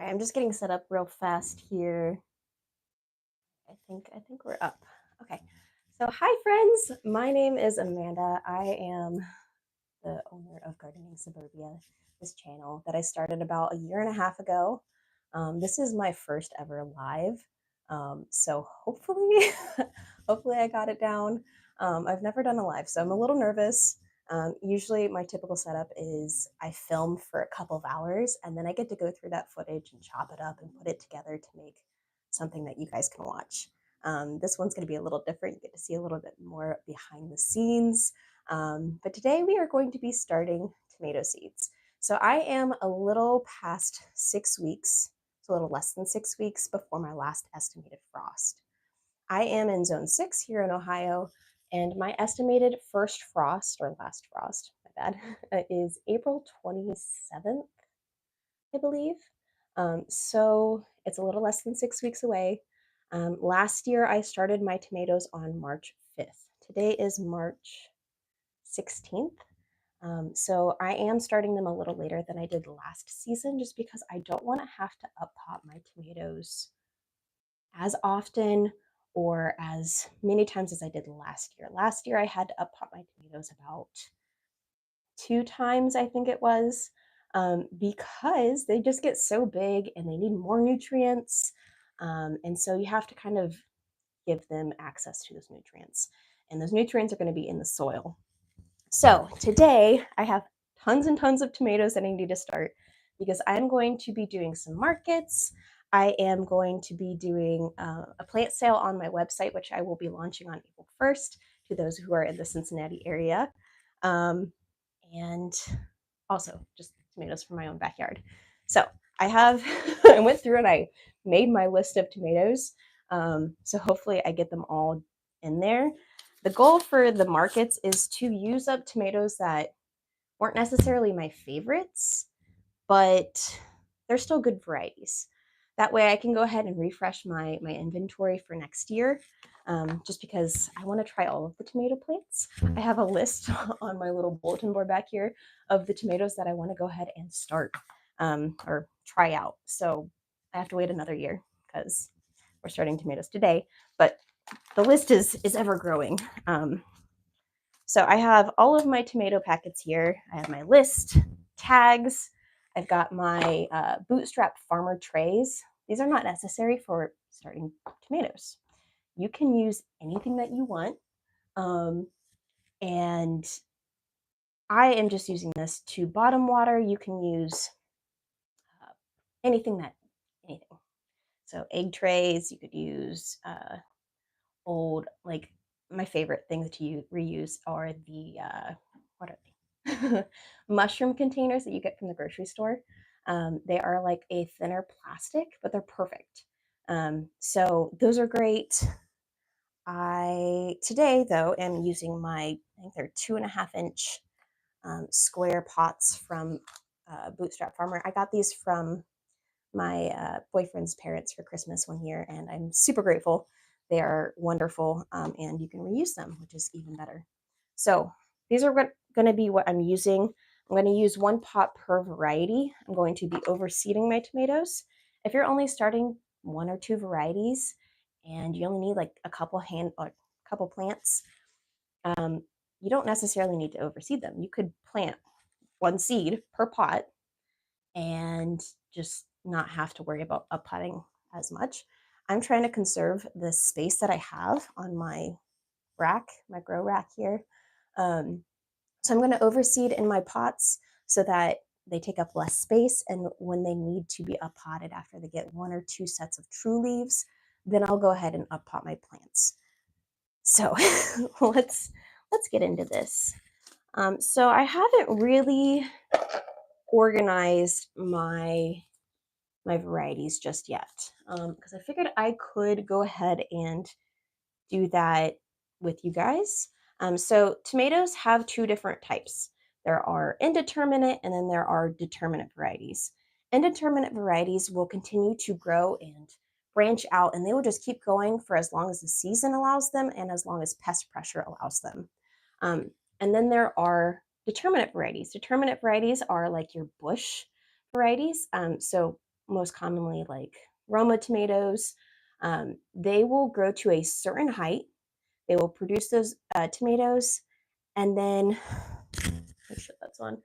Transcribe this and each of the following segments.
right, I'm just getting set up real fast here. I think we're up. Okay. So hi friends. My name is Amanda. I am the owner of Gardening Suburbia, this channel that I started about a year and a half ago. This is my first ever live. So hopefully hopefully I got it down. I've never done a live, so I'm a little nervous. Usually my typical setup is I film for a couple of hours and then I get to go through that footage and chop it up and put it together to make something that you guys can watch. This one's going to be a little different. You get to see a little bit more behind the scenes. But today we are going to be starting tomato seeds. So I am a little past 6 weeks, it's a little less than 6 weeks before my last estimated frost. I am in zone 6 here in Ohio, and my estimated first frost, or last frost, my bad, is April 27th, I believe. So it's a little less than 6 weeks away. Last year I started my tomatoes on March 5th. Today is March 16th. So I am starting them a little later than I did last season just because I don't want to have to up pot my tomatoes as often or as many times as I did last year. Last year I had to up pot my tomatoes about 2 times, I think it was, because they just get so big and they need more nutrients. And so you have to kind of give them access to those nutrients. And those nutrients are going to be in the soil. So today I have tons and tons of tomatoes that I need to start because I'm going to be doing some markets. I am going to be doing a plant sale on my website, which I will be launching on April 1st to those who are in the Cincinnati area. And also just tomatoes from my own backyard. So I have, I went through and I made my list of tomatoes. So hopefully I get them all in there. The goal for the markets is to use up tomatoes that weren't necessarily my favorites, but they're still good varieties. That way I can go ahead and refresh my inventory for next year, just because I want to try all of the tomato plants. I have a list on my little bulletin board back here of the tomatoes that I want to go ahead and start or try out. So I have to wait another year because we're starting tomatoes today, but the list is ever growing. So I have all of my tomato packets here. I have my list, tags. I've got my bootstrap farmer trays. These are not necessary for starting tomatoes. You can use anything that you want. And I am just using this to bottom water. You can use anything. So egg trays, you could use old, like my favorite things to reuse are the, what are they? Mushroom containers that you get from the grocery store. They are like a thinner plastic, but they're perfect. So those are great. I today though am using my, I think they're 2.5 inch square pots from Bootstrap Farmer. I got these from my boyfriend's parents for Christmas one year, and I'm super grateful. They are wonderful, and you can reuse them, which is even better. So these are going to be what I'm using. I'm going to use 1 pot per variety. I'm going to be overseeding my tomatoes. If you're only starting 1 or 2 varieties and you only need like a couple plants, you don't necessarily need to overseed them. You could plant 1 seed per pot and just not have to worry about uppotting as much. I'm trying to conserve the space that I have on my rack, my grow rack here. So I'm going to overseed in my pots so that they take up less space, and when they need to be uppotted after they get 1 or 2 sets of true leaves, then I'll go ahead and uppot my plants. So let's get into this. So I haven't really organized my varieties just yet, because I figured I could go ahead and do that with you guys. So tomatoes have 2 different types. There are indeterminate and then there are determinate varieties. Indeterminate varieties will continue to grow and branch out, and they will just keep going for as long as the season allows them and as long as pest pressure allows them. And then there are determinate varieties. Determinate varieties are like your bush varieties. So most commonly like Roma tomatoes, they will grow to a certain height. They will produce those tomatoes, and then make sure that's on.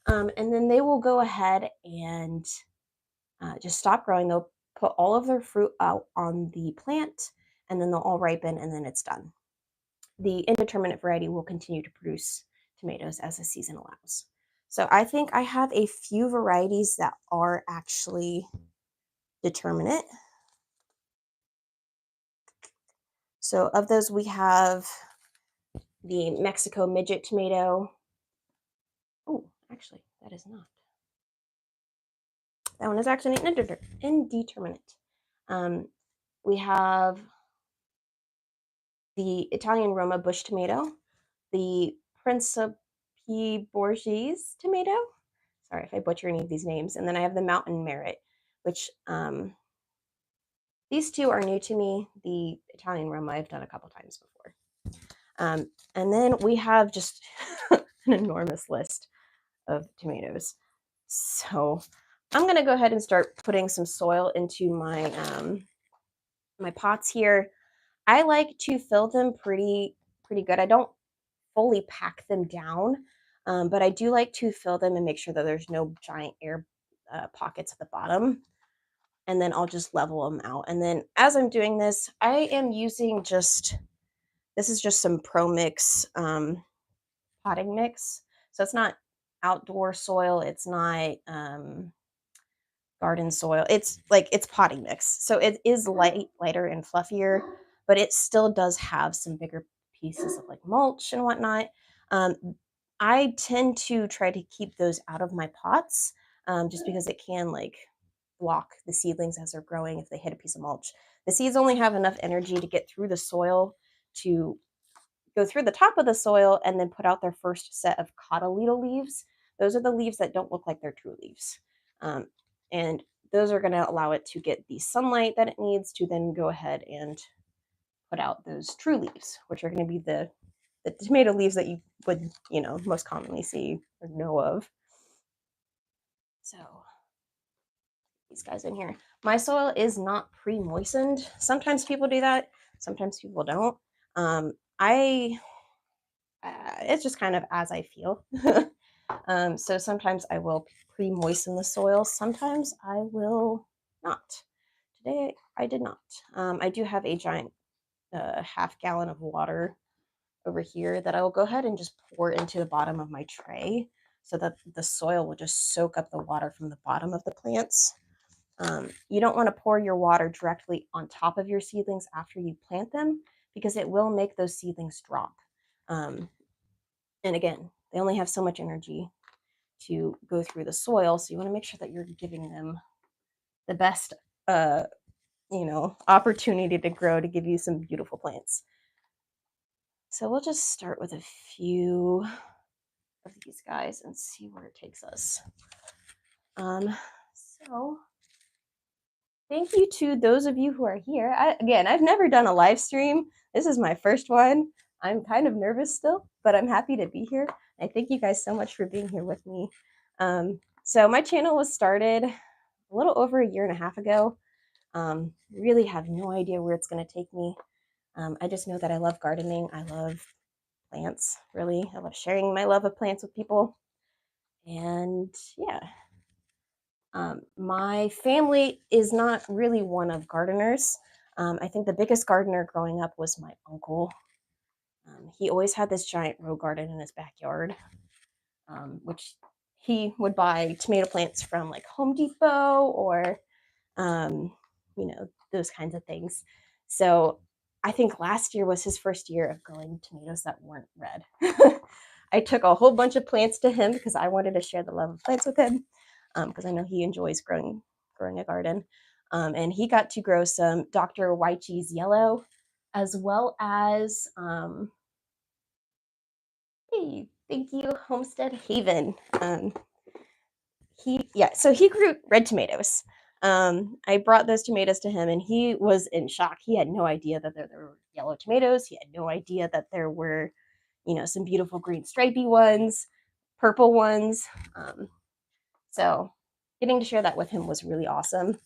And then they will go ahead and just stop growing. They'll put all of their fruit out on the plant, and then they'll all ripen, and then it's done. The indeterminate variety will continue to produce tomatoes as the season allows. So I think I have a few varieties that are actually determinate. So of those, we have the Mexico midget tomato. Oh, actually, that is not. That one is actually indeterminate. We have the Italian Roma bush tomato, the Principe Borghese tomato. Sorry if I butcher any of these names. And then I have the Mountain Merit, which these two are new to me. The Italian Roma I've done a couple times before. And then we have just an enormous list of tomatoes. So I'm going to go ahead and start putting some soil into my my pots here. I like to fill them pretty good. I don't fully pack them down, but I do like to fill them and make sure that there's no giant air pockets at the bottom. And then I'll just level them out. And then as I'm doing this, I am using this is just some Pro Mix potting mix. So it's not outdoor soil. It's not garden soil. It's like it's potting mix. So it is lighter and fluffier, but it still does have some bigger pieces of like mulch and whatnot. I tend to try to keep those out of my pots just because it can like block the seedlings as they're growing if they hit a piece of mulch. The seeds only have enough energy to get through the soil to go through the top of the soil and then put out their first set of cotyledon leaves. Those are the leaves that don't look like they're true leaves. And those are going to allow it to get the sunlight that it needs to then go ahead and put out those true leaves, which are going to be the tomato leaves that you would, most commonly see or know of. So these guys in here. My soil is not pre-moistened. Sometimes people do that. Sometimes people don't. It's just kind of as I feel. So sometimes I will pre-moisten the soil. Sometimes I will not. Today I did not. I do have a giant half gallon of water over here that I will go ahead and just pour into the bottom of my tray so that the soil will just soak up the water from the bottom of the plants. You don't want to pour your water directly on top of your seedlings after you plant them because it will make those seedlings drop. And again, they only have so much energy to go through the soil, so you want to make sure that you're giving them the best opportunity to grow to give you some beautiful plants. So we'll just start with a few of these guys and see where it takes us. So thank you to those of you who are here. I've never done a live stream. This is my first one. I'm kind of nervous still, but I'm happy to be here. I thank you guys so much for being here with me. So my channel was started a little over a year and a half ago. Really have no idea where it's going to take me. I just know that I love gardening. I love plants, really. I love sharing my love of plants with people. And yeah. My family is not really one of gardeners. I think the biggest gardener growing up was my uncle. He always had this giant row garden in his backyard, which he would buy tomato plants from like Home Depot or, those kinds of things. So I think last year was his first year of growing tomatoes that weren't red. I took a whole bunch of plants to him because I wanted to share the love of plants with him because I know he enjoys growing a garden. And he got to grow some Dr. Wychee's yellow as well as, hey, thank you, Homestead Haven. So he grew red tomatoes. I brought those tomatoes to him and he was in shock. He had no idea that there were yellow tomatoes. He had no idea that there were, some beautiful green stripy ones, purple ones. So getting to share that with him was really awesome.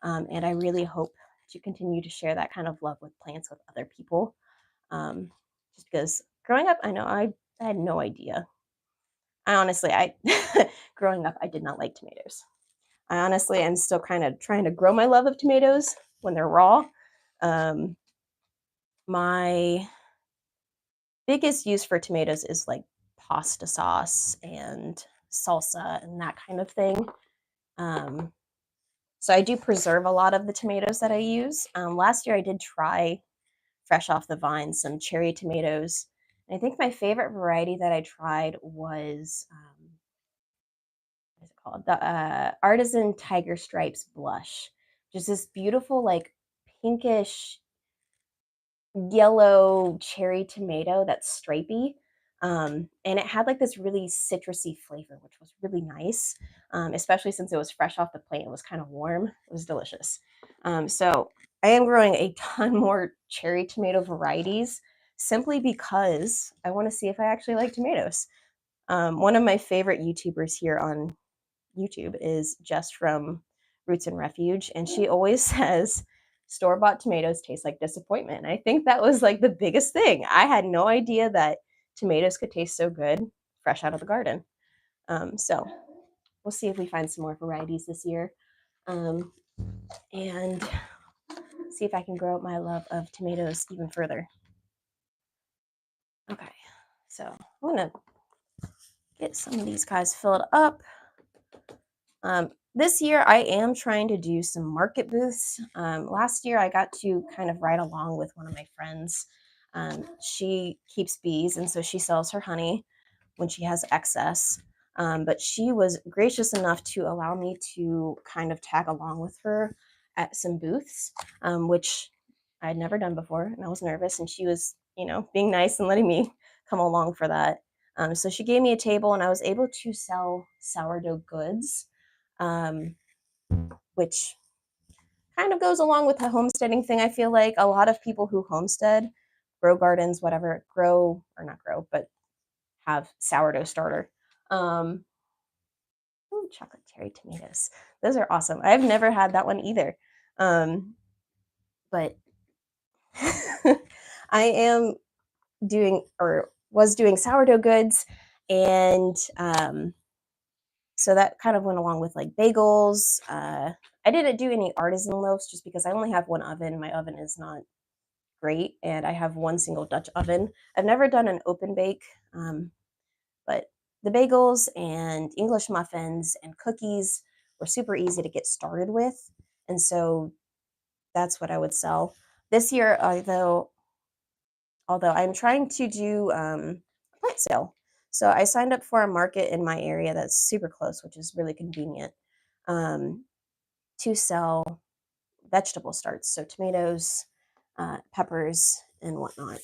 And I really hope to continue to share that kind of love with plants with other people. Just because growing up, I had no idea. I honestly, I growing up, I did not like tomatoes. I honestly am still kind of trying to grow my love of tomatoes when they're raw. Um, my biggest use for tomatoes is like pasta sauce and salsa and that kind of thing. Um, so I do preserve a lot of the tomatoes that I use. Last year I did try fresh off the vine some cherry tomatoes. And I think my favorite variety that I tried was what is it called? The Artisan Tiger Stripes Blush, which is this beautiful like pinkish yellow cherry tomato that's stripy. And it had like this really citrusy flavor, which was really nice, especially since it was fresh off the plant. It was kind of warm. It was delicious. So I am growing a ton more cherry tomato varieties simply because I want to see if I actually like tomatoes. One of my favorite YouTubers here on YouTube is Jess from Roots and Refuge, and she always says store-bought tomatoes taste like disappointment. And I think that was like the biggest thing. I had no idea that tomatoes could taste so good fresh out of the garden. So we'll see if we find some more varieties this year, um, and see if I can grow my love of tomatoes even further. Okay, so I'm gonna get some of these guys filled up. This year, I am trying to do some market booths. Last year, I got to kind of ride along with one of my friends. She keeps bees, and so she sells her honey when she has excess. But she was gracious enough to allow me to kind of tag along with her at some booths, which I had never done before, and I was nervous. And she was, being nice and letting me come along for that. So she gave me a table, and I was able to sell sourdough goods, um, which kind of goes along with the homesteading thing. I feel like a lot of people who homestead, grow gardens, whatever, grow or not grow, but have sourdough starter. Um, ooh, chocolate cherry tomatoes. Those are awesome. I've never had that one either. But I am doing or was doing sourdough goods, and so that kind of went along with like bagels. I didn't do any artisan loaves just because I only have one oven. My oven is not great, and I have one single Dutch oven. I've never done an open bake, but the bagels and English muffins and cookies were super easy to get started with, and so that's what I would sell this year. Although I'm trying to do a plant sale. So I signed up for a market in my area that's super close, which is really convenient, um, to sell vegetable starts, so tomatoes, peppers, and whatnot.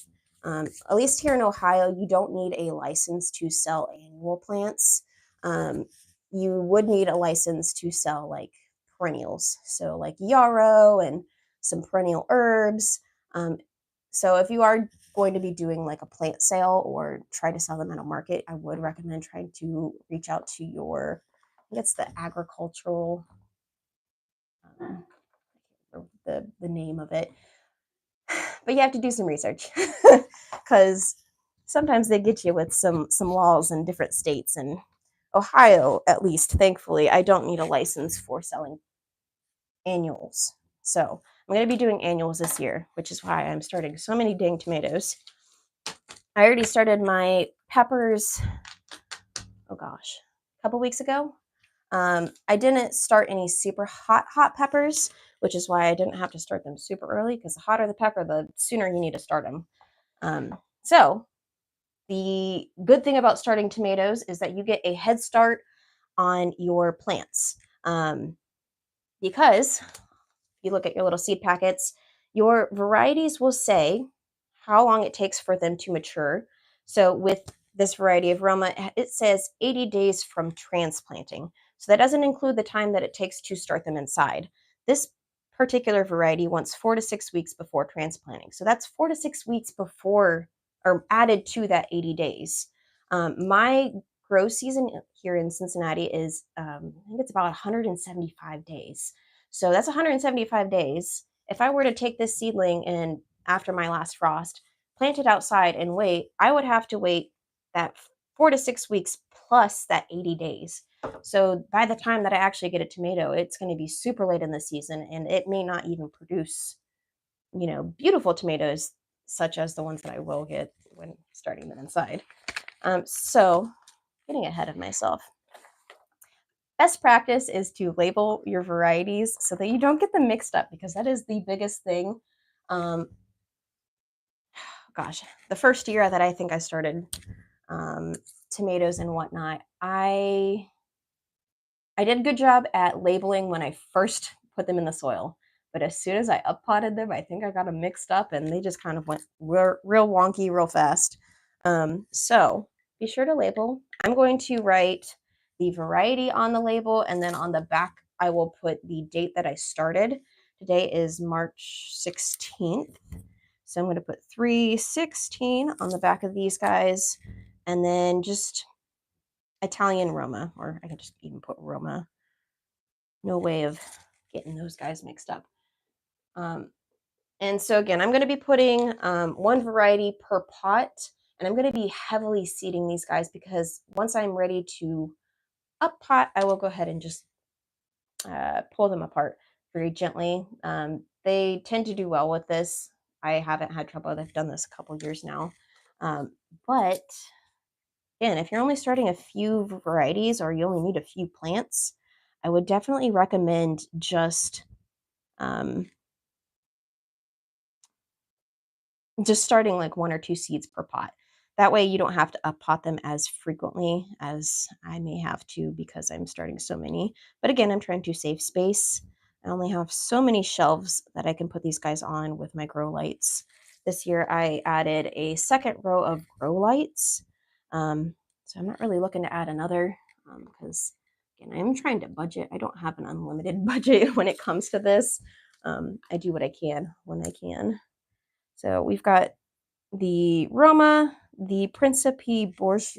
At least here in Ohio, you don't need a license to sell annual plants. Um, you would need a license to sell like perennials, so like yarrow and some perennial herbs. Um, so if you are going to be doing like a plant sale or try to sell them at a market, I would recommend trying to reach out to your, I think it's the agricultural, um, the name of it, but you have to do some research because sometimes they get you with some laws in different states. And Ohio, at least, thankfully, I don't need a license for selling annuals. So I'm going to be doing annuals this year, which is why I'm starting so many dang tomatoes. I already started my peppers, oh gosh, a couple weeks ago. I didn't start any super hot peppers, which is why I didn't have to start them super early, because the hotter the pepper, the sooner you need to start them. So the good thing about starting tomatoes is that you get a head start on your plants, because you look at your little seed packets, your varieties will say how long it takes for them to mature. So with this variety of Roma, it says 80 days from transplanting. So that doesn't include the time that it takes to start them inside. This particular variety wants 4 to 6 weeks before transplanting. So that's 4 to 6 weeks before or added to that 80 days. My grow season here in Cincinnati is, I think it's about 175 days. So that's 175 days. If I were to take this seedling and after my last frost, plant it outside and wait, I would have to wait that 4 to 6 weeks plus that 80 days. So by the time that I actually get a tomato, it's going to be super late in the season and it may not even produce, beautiful tomatoes such as the ones that I will get when starting them inside. So getting ahead of myself. Best practice is to label your varieties so that you don't get them mixed up because that is the biggest thing. Um, Gosh, the first year that I think I started um, tomatoes and whatnot, I did a good job at labeling when I first put them in the soil. But as soon as I uppotted them, I think I got them mixed up and they just kind of went real wonky real fast. So be sure to label. I'm going to write the variety on the label, and then on the back, I will put the date that I started. Today is March 16th. So I'm going to put 3/16 on the back of these guys, and then just Italian Roma, or I can just even put Roma. No way of getting those guys mixed up. And so again, I'm going to be putting one variety per pot, and I'm going to be heavily seeding these guys because once I'm ready to up pot, I will go ahead and just pull them apart very gently. They tend to do well with this. I haven't had trouble. I've done this a couple years now. But again, if you're only starting a few varieties or you only need a few plants, I would definitely recommend just starting like 1 or 2 seeds per pot. That way you don't have to up pot them as frequently as I may have to because I'm starting so many. But again, I'm trying to save space. I only have so many shelves that I can put these guys on with my grow lights. This year I added a second row of grow lights. So I'm not really looking to add another because again, I'm trying to budget. I don't have an unlimited budget when it comes to this. I do what I can when I can. So we've got the Roma, the Principe Borghese,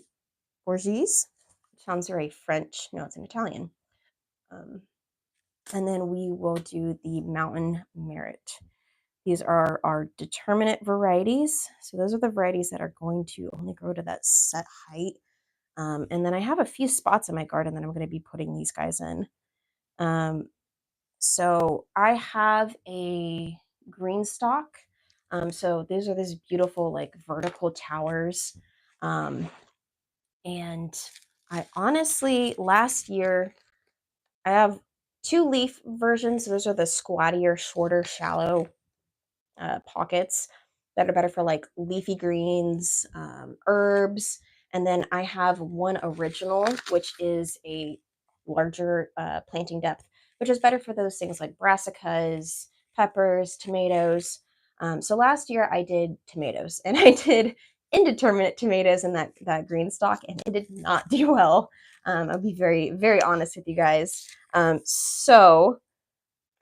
which sounds very French. No, it's an Italian. And then we will do the Mountain Merit. These are our determinate varieties. So those are the varieties that are going to only grow to that set height. And then I have a few spots in my garden that I'm going to be putting these guys in. So I have a green stalk. So these are these beautiful like vertical towers. And I honestly, last year, I have 2 leaf versions. Those are the squattier, shorter, shallow pockets that are better for like leafy greens, herbs. And then I have one original, which is a larger planting depth, which is better for those things like brassicas, peppers, tomatoes. So last year I did tomatoes and I did indeterminate tomatoes in that green stalk, and it did not do well. I'll be very, very honest with you guys. So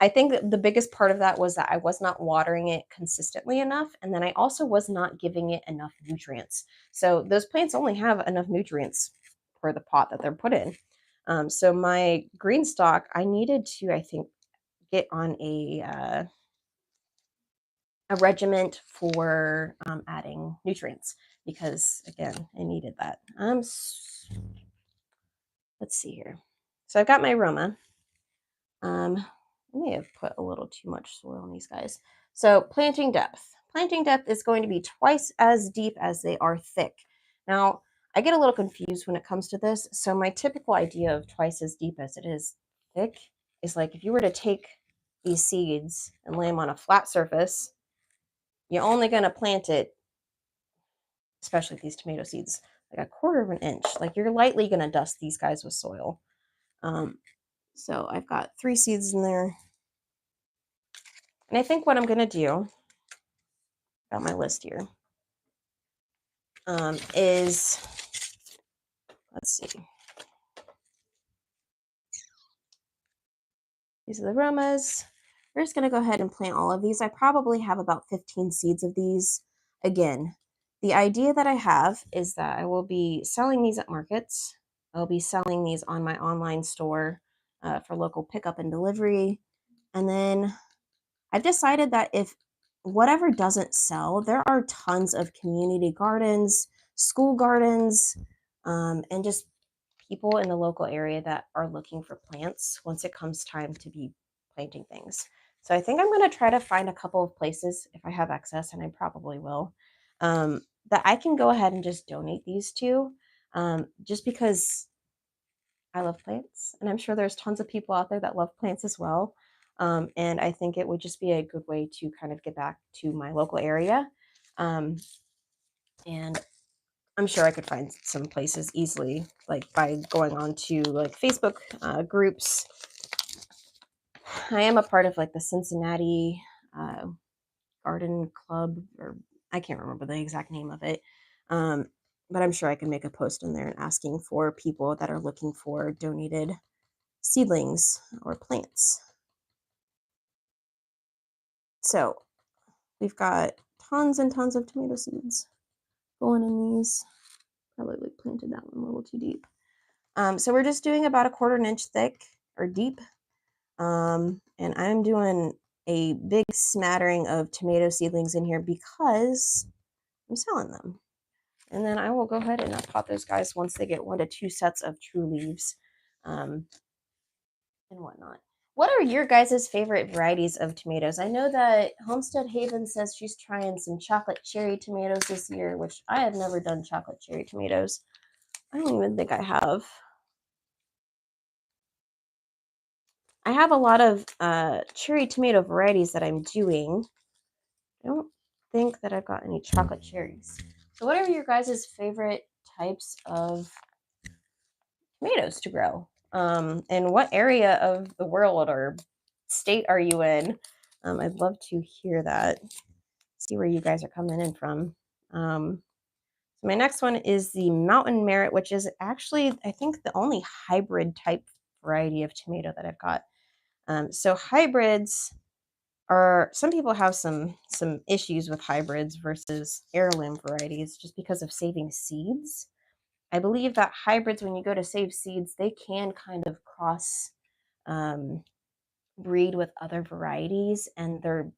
I think that the biggest part of that was that I was not watering it consistently enough, and then I also was not giving it enough nutrients. So those plants only have enough nutrients for the pot that they're put in. So my green stalk, I needed to, I think, get on a regiment for adding nutrients because again, I needed that. Let's see here. So I've got my Roma. I may have put a little too much soil on these guys. So planting depth. Planting depth is going to be twice as deep as they are thick. Now, I get a little confused when it comes to this. So my typical idea of twice as deep as it is thick is like if you were to take these seeds and lay them on a flat surface, you're only going to plant it, especially these tomato seeds, like 1/4 inch. Like you're lightly going to dust these guys with soil. So I've got 3 seeds in there. And I think what I'm going to do, got my list here, is, let's see. These are the Romas. We're just going to go ahead and plant all of these. I probably have about 15 seeds of these. Again, the idea that I have is that I will be selling these at markets. I'll be selling these on my online store for local pickup and delivery. And then I've decided that if whatever doesn't sell, there are tons of community gardens, school gardens, and just people in the local area that are looking for plants once it comes time to be planting things. So I think I'm going to try to find a couple of places if I have access, and I probably will, that I can go ahead and just donate these to, just because I love plants, and I'm sure there's tons of people out there that love plants as well. And I think it would just be a good way to kind of get back to my local area. Um, and I'm sure I could find some places easily, like by going on to like Facebook groups. I am a part of like the Cincinnati uh, Garden Club, or I can't remember the exact name of it. Um, but I'm sure I can make a post in there and asking for people that are looking for donated seedlings or plants. So we've got tons and tons of tomato seeds going in these. Probably like planted that one a little too deep. So we're just doing about 1/4 inch thick or deep. And I'm doing a big smattering of tomato seedlings in here because I'm selling them. And then I will go ahead and pot those guys once they get 1 to 2 sets of true leaves, and whatnot. What are your guys' favorite varieties of tomatoes? I know that Homestead Haven says she's trying some chocolate cherry tomatoes this year, which I have never done chocolate cherry tomatoes. I don't even think I have. I have a lot of cherry tomato varieties that I'm doing. I don't think that I've got any chocolate cherries. So what are your guys' favorite types of tomatoes to grow? And what area of the world or state are you in? I'd love to hear that, see where you guys are coming in from. So my next one is the Mountain Merit, which is actually, I think, the only hybrid type variety of tomato that I've got. So hybrids are, some people have some issues with hybrids versus heirloom varieties just because of saving seeds. I believe that hybrids, when you go to save seeds, they can kind of cross um, breed with other varieties, and the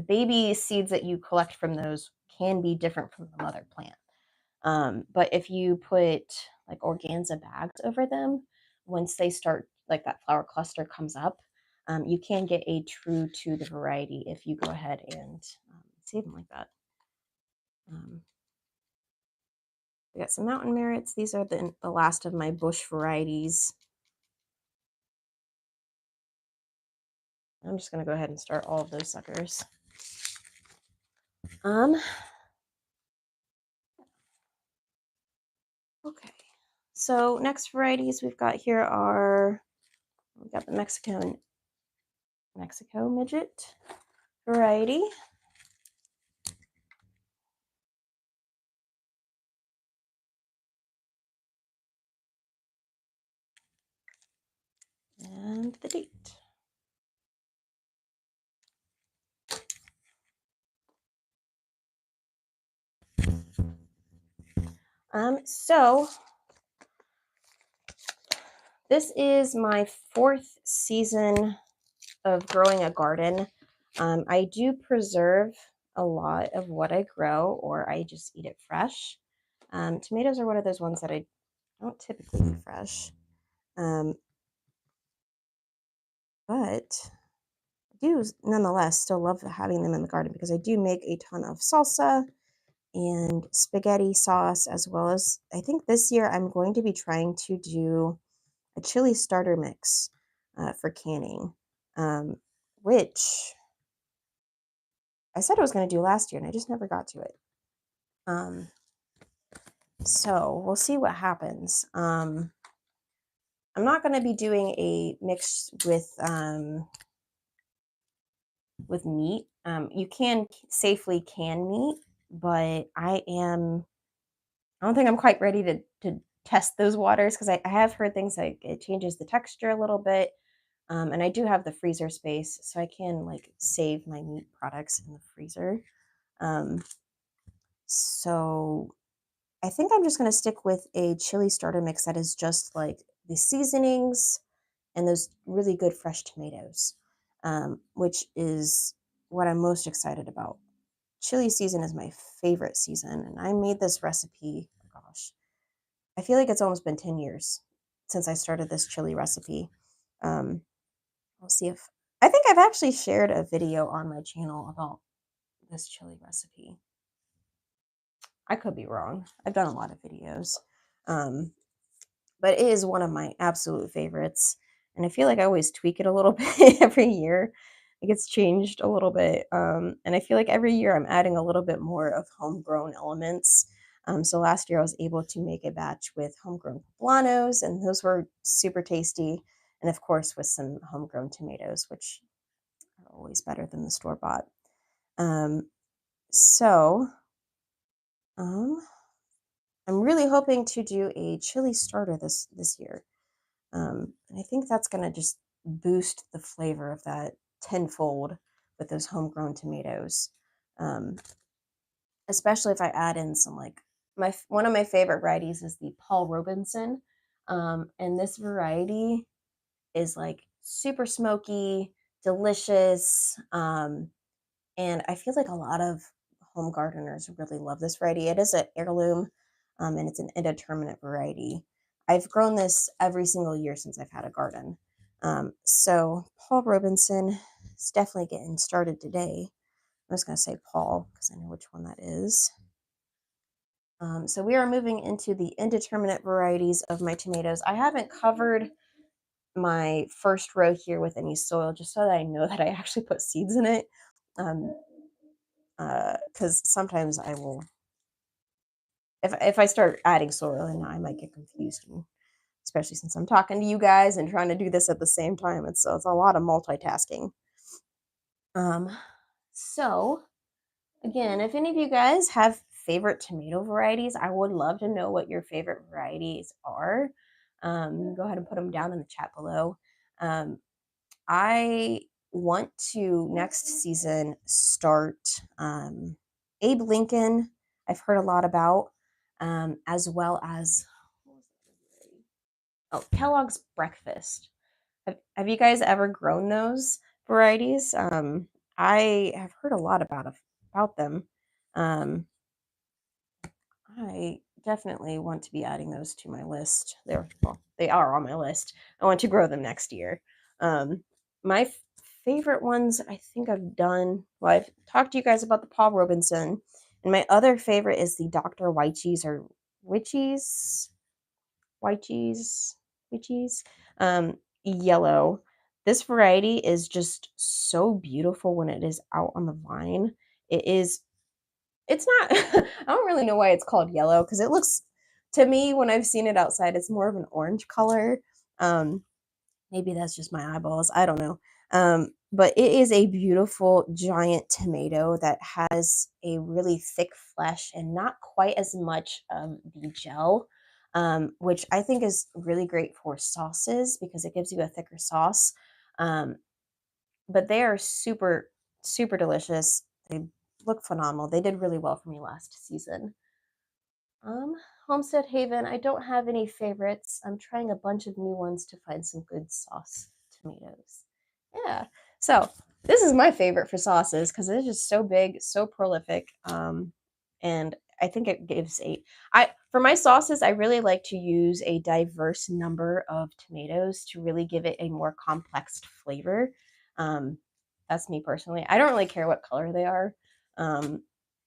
baby seeds that you collect from those can be different from the mother plant. But if you put like organza bags over them, once they start, like that flower cluster comes up, you can get a true to the variety if you go ahead and save them like that. We got some mountain merits. These are the last of my bush varieties. I'm just going to go ahead and start all of those suckers. Okay. So next varieties we've got here are, we've got the Mexico midget variety. And the date. So this is my 4th season of growing a garden. I do preserve a lot of what I grow, or I just eat it fresh. Tomatoes are one of those ones that I don't typically eat fresh. But I do nonetheless still love having them in the garden because I do make a ton of salsa and spaghetti sauce, as well as, I think this year I'm going to be trying to do a chili starter mix for canning, which I said I was going to do last year and I just never got to it. So we'll see what happens. I'm not going to be doing a mix with meat. You can safely can meat, but I don't think I'm quite ready to test those waters because I have heard things like it changes the texture a little bit. And I do have the freezer space, so I can like save my meat products in the freezer. So I think I'm just going to stick with a chili starter mix that is just like the seasonings and those really good fresh tomatoes, which is what I'm most excited about. Chili season is my favorite season, and I made this recipe. Oh gosh, I feel like it's almost been 10 years since I started this chili recipe. Um, we'll see if I think I've actually shared a video on my channel about this chili recipe. I could be wrong. I've done a lot of videos. Um, but it is one of my absolute favorites. And I feel like I always tweak it a little bit every year. It gets changed a little bit. And I feel like every year I'm adding a little bit more of homegrown elements. So last year I was able to make a batch with homegrown poblanos, and those were super tasty. And of course, with some homegrown tomatoes, which are always better than the store bought. Um, so um, I'm really hoping to do a chili starter this year. And I think that's going to just boost the flavor of that tenfold with those homegrown tomatoes. Um, Especially if I add in some like one of my favorite varieties is the Paul Robinson. And this variety is like super smoky, delicious. And I feel like a lot of home gardeners really love this variety. It is an heirloom, and it's an indeterminate variety. I've grown this every single year since I've had a garden. So Paul Robinson is definitely getting started today. I'm just going to say Paul because I know which one that is. So we are moving into the indeterminate varieties of my tomatoes. I haven't covered my first row here with any soil just so that I know that I actually put seeds in it. Um, because sometimes I will, if I start adding soil and I might get confused, and especially since I'm talking to you guys and trying to do this at the same time. It's a lot of multitasking. Um, so again, if any of you guys have favorite tomato varieties, I would love to know what your favorite varieties are. Go ahead and put them down in the chat below. Um, I want to next season start Abe Lincoln. I've heard a lot about, as well as Kellogg's Breakfast. Have you guys ever grown those varieties? I have heard a lot about them. Um, I definitely want to be adding those to my list. They are on my list. I want to grow them next year. My favorite ones I think I've done. Well, I've talked to you guys about the Paul Robinson, and my other favorite is the Dr. Wychees or Witchies, Wychees, Witchies, yellow. This variety is just so beautiful when it is out on the vine. It is it's not I don't really know why it's called yellow because it looks to me when I've seen it outside, it's more of an orange color. Um, Maybe that's just my eyeballs. I don't know. But it is a beautiful giant tomato that has a really thick flesh and not quite as much of the gel, which I think is really great for sauces because it gives you a thicker sauce. Um, but they are super, super delicious. They look phenomenal. They did really well for me last season. Um, Homestead Haven, I don't have any favorites. I'm trying a bunch of new ones to find some good sauce tomatoes. Yeah. So this is my favorite for sauces because it's just so big, so prolific. And I think it gives I for my sauces, I really like to use a diverse number of tomatoes to really give it a more complex flavor. Um, that's me personally. I don't really care what color they are, um,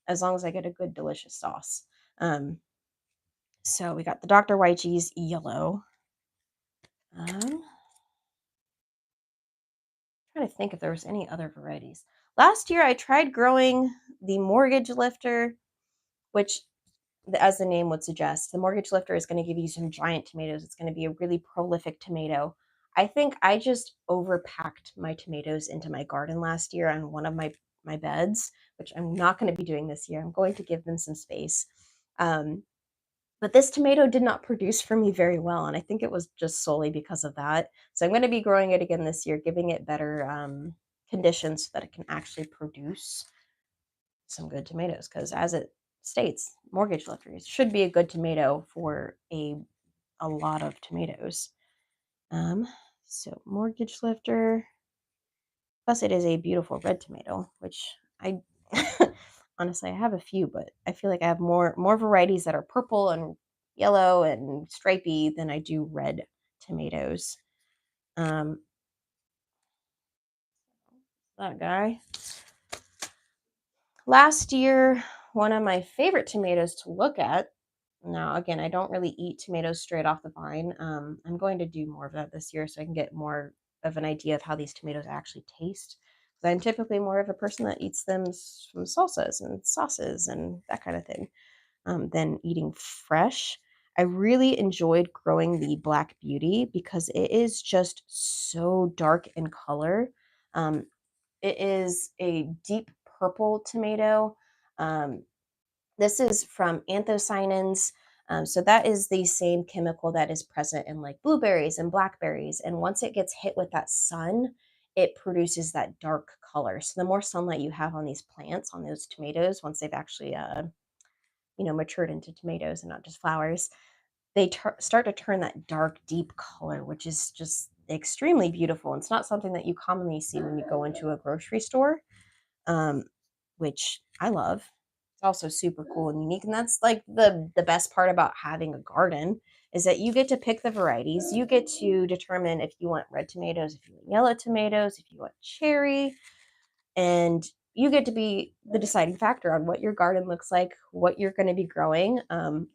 as long as I get a good, delicious sauce. Um, so we got the Dr. Wychees yellow. Trying to think if there was any other varieties. Last year I tried growing the mortgage lifter, which as the name would suggest, the mortgage lifter is going to give you some giant tomatoes. It's going to be a really prolific tomato. I think I just overpacked my tomatoes into my garden last year on one of my beds, which I'm not going to be doing this year. I'm going to give them some space. But this tomato did not produce for me very well, and I think it was just solely because of that. So I'm going to be growing it again this year, giving it better conditions so that it can actually produce some good tomatoes. Because as it states, mortgage lifters should be a good tomato for a lot of tomatoes. Um, so mortgage lifter. Plus, it is a beautiful red tomato, which I honestly I have a few, but I feel like I have more varieties that are purple and yellow and stripy than I do red tomatoes. Um, that guy. Last year, one of my favorite tomatoes to look at. Now, again, I don't really eat tomatoes straight off the vine. I'm going to do more of that this year so I can get more of an idea of how these tomatoes actually taste. 'Cause I'm typically more of a person that eats them from salsas and sauces and that kind of thing than eating fresh. I really enjoyed growing the Black Beauty because it is just so dark in color. Um, it is a deep purple tomato. Um, this is from anthocyanins. So that is the same chemical that is present in like blueberries and blackberries. And once it gets hit with that sun, it produces that dark color. So the more sunlight you have on these plants, on those tomatoes, once they've actually, matured into tomatoes and not just flowers, they start to turn that dark, deep color, which is just extremely beautiful. It's not something that you commonly see when you go into a grocery store, um, which I love. It's also super cool and unique, and that's like the best part about having a garden is that you get to pick the varieties. You get to determine if you want red tomatoes, if you want yellow tomatoes, if you want cherry, and you get to be the deciding factor on what your garden looks like, what you're going to be growing.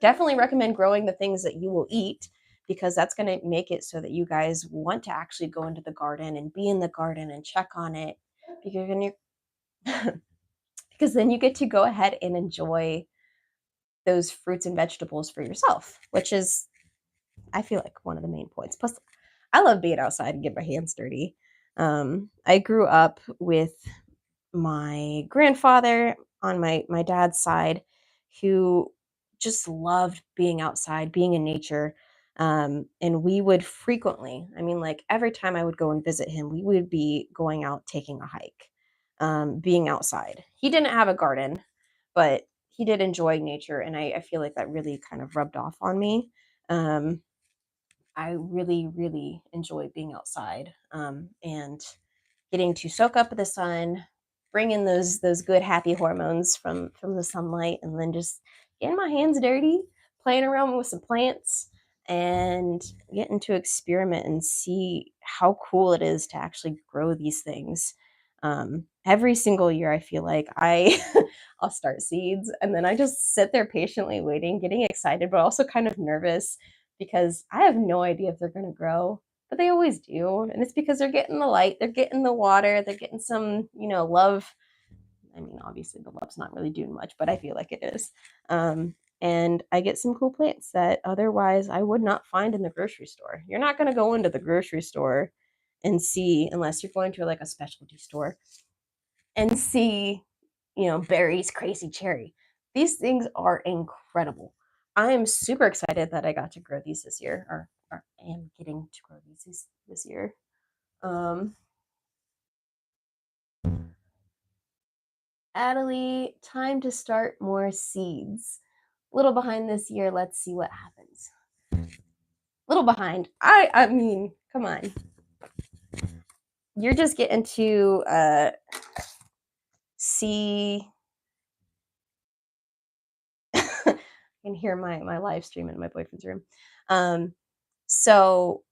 Definitely recommend growing the things that you will eat because that's going to make it so that you guys want to actually go into the garden and be in the garden and check on it because then because then you get to go ahead and enjoy those fruits and vegetables for yourself, which is, I feel like, one of the main points. Plus, I love being outside and get my hands dirty. I grew up with my grandfather on my dad's side who just loved being outside, being in nature. And we would frequently, I mean, like every time I would go and visit him, we would be going out taking a hike, being outside. He didn't have a garden, but he did enjoy nature. And I feel like that really kind of rubbed off on me. Um, I really, really enjoy being outside and getting to soak up the sun, bring in those good happy hormones from the sunlight, and then just getting my hands dirty, playing around with some plants, and getting to experiment and see how cool it is to actually grow these things. Every single year, I feel like I'll start seeds, and then I just sit there patiently waiting, getting excited, but also kind of nervous because I have no idea if they're going to grow, but they always do. And it's because they're getting the light, they're getting the water, they're getting some, love. I mean, obviously the love's not really doing much, but I feel like it is. And I get some cool plants that otherwise I would not find in the grocery store. You're not going to go into the grocery store and see, unless you're going to like a specialty store, and see, berries, crazy cherry. These things are incredible. I am super excited that I got to grow these this year, or am getting to grow these this year. Um, Adelie, time to start more seeds. A little behind this year. Let's see what happens. Little behind. I mean, come on. You're just getting to see. I can hear my live stream in my boyfriend's room. So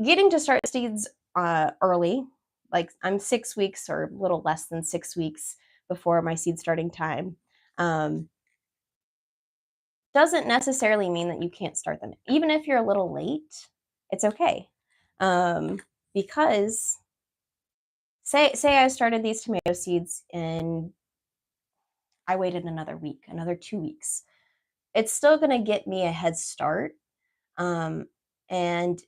getting to start seeds early, like I'm 6 weeks or a little less than 6 weeks before my seed starting time, um, doesn't necessarily mean that you can't start them. Even if you're a little late, it's okay. Because say I started these tomato seeds and I waited another week, another 2 weeks. It's still going to get me a head start. Um, and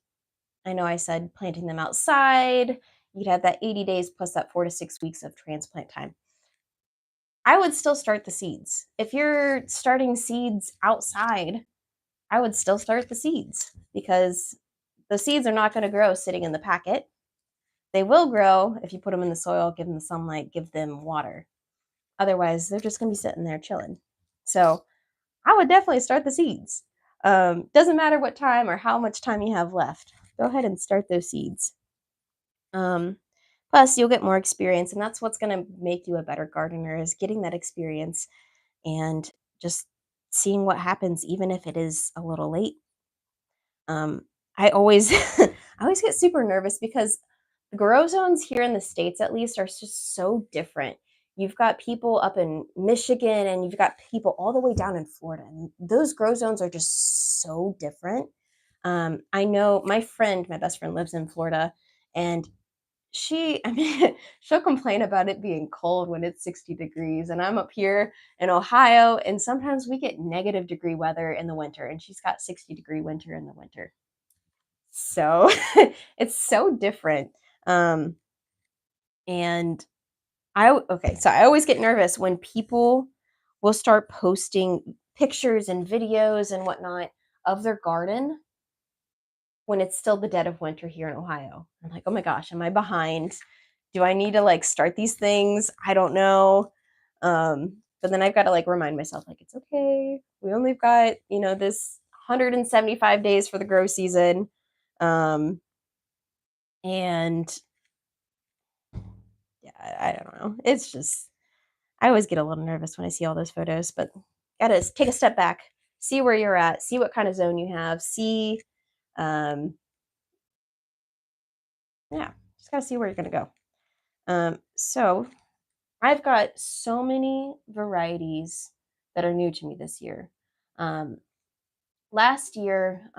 I know I said planting them outside, you'd have that 80 days plus that 4 to 6 weeks of transplant time. I would still start the seeds. If you're starting seeds outside, I would still start the seeds because the seeds are not going to grow sitting in the packet. They will grow if you put them in the soil, give them the sunlight, give them water. Otherwise, they're just gonna be sitting there chilling. So I would definitely start the seeds. Doesn't matter what time or how much time you have left. Go ahead and start those seeds. Um, Plus, you'll get more experience, and that's what's going to make you a better gardener is getting that experience and just seeing what happens, even if it is a little late. I always, I always get super nervous because the grow zones here in the states, at least, are just so different. You've got people up in Michigan, and you've got people all the way down in Florida, and those grow zones are just so different. I know my best friend lives in Florida, and I mean, she'll complain about it being cold when it's 60 degrees, and I'm up here in Ohio, and sometimes we get negative degree weather in the winter, and she's got 60-degree winter in the winter. So it's so different. Um, and okay, so I always get nervous when people will start posting pictures and videos and whatnot of their garden when it's still the dead of winter here in Ohio. I'm like, oh my gosh, am I behind? Do I need to like start these things? I don't know. But then I've got to like remind myself, like, it's okay. We only got, this 175 days for the grow season. And yeah, I don't know. It's just, I always get a little nervous when I see all those photos, but gotta take a step back, see where you're at, see what kind of zone you have, um, yeah, just gotta see where you're gonna go. So I've got so many varieties that are new to me this year. Um, Last year,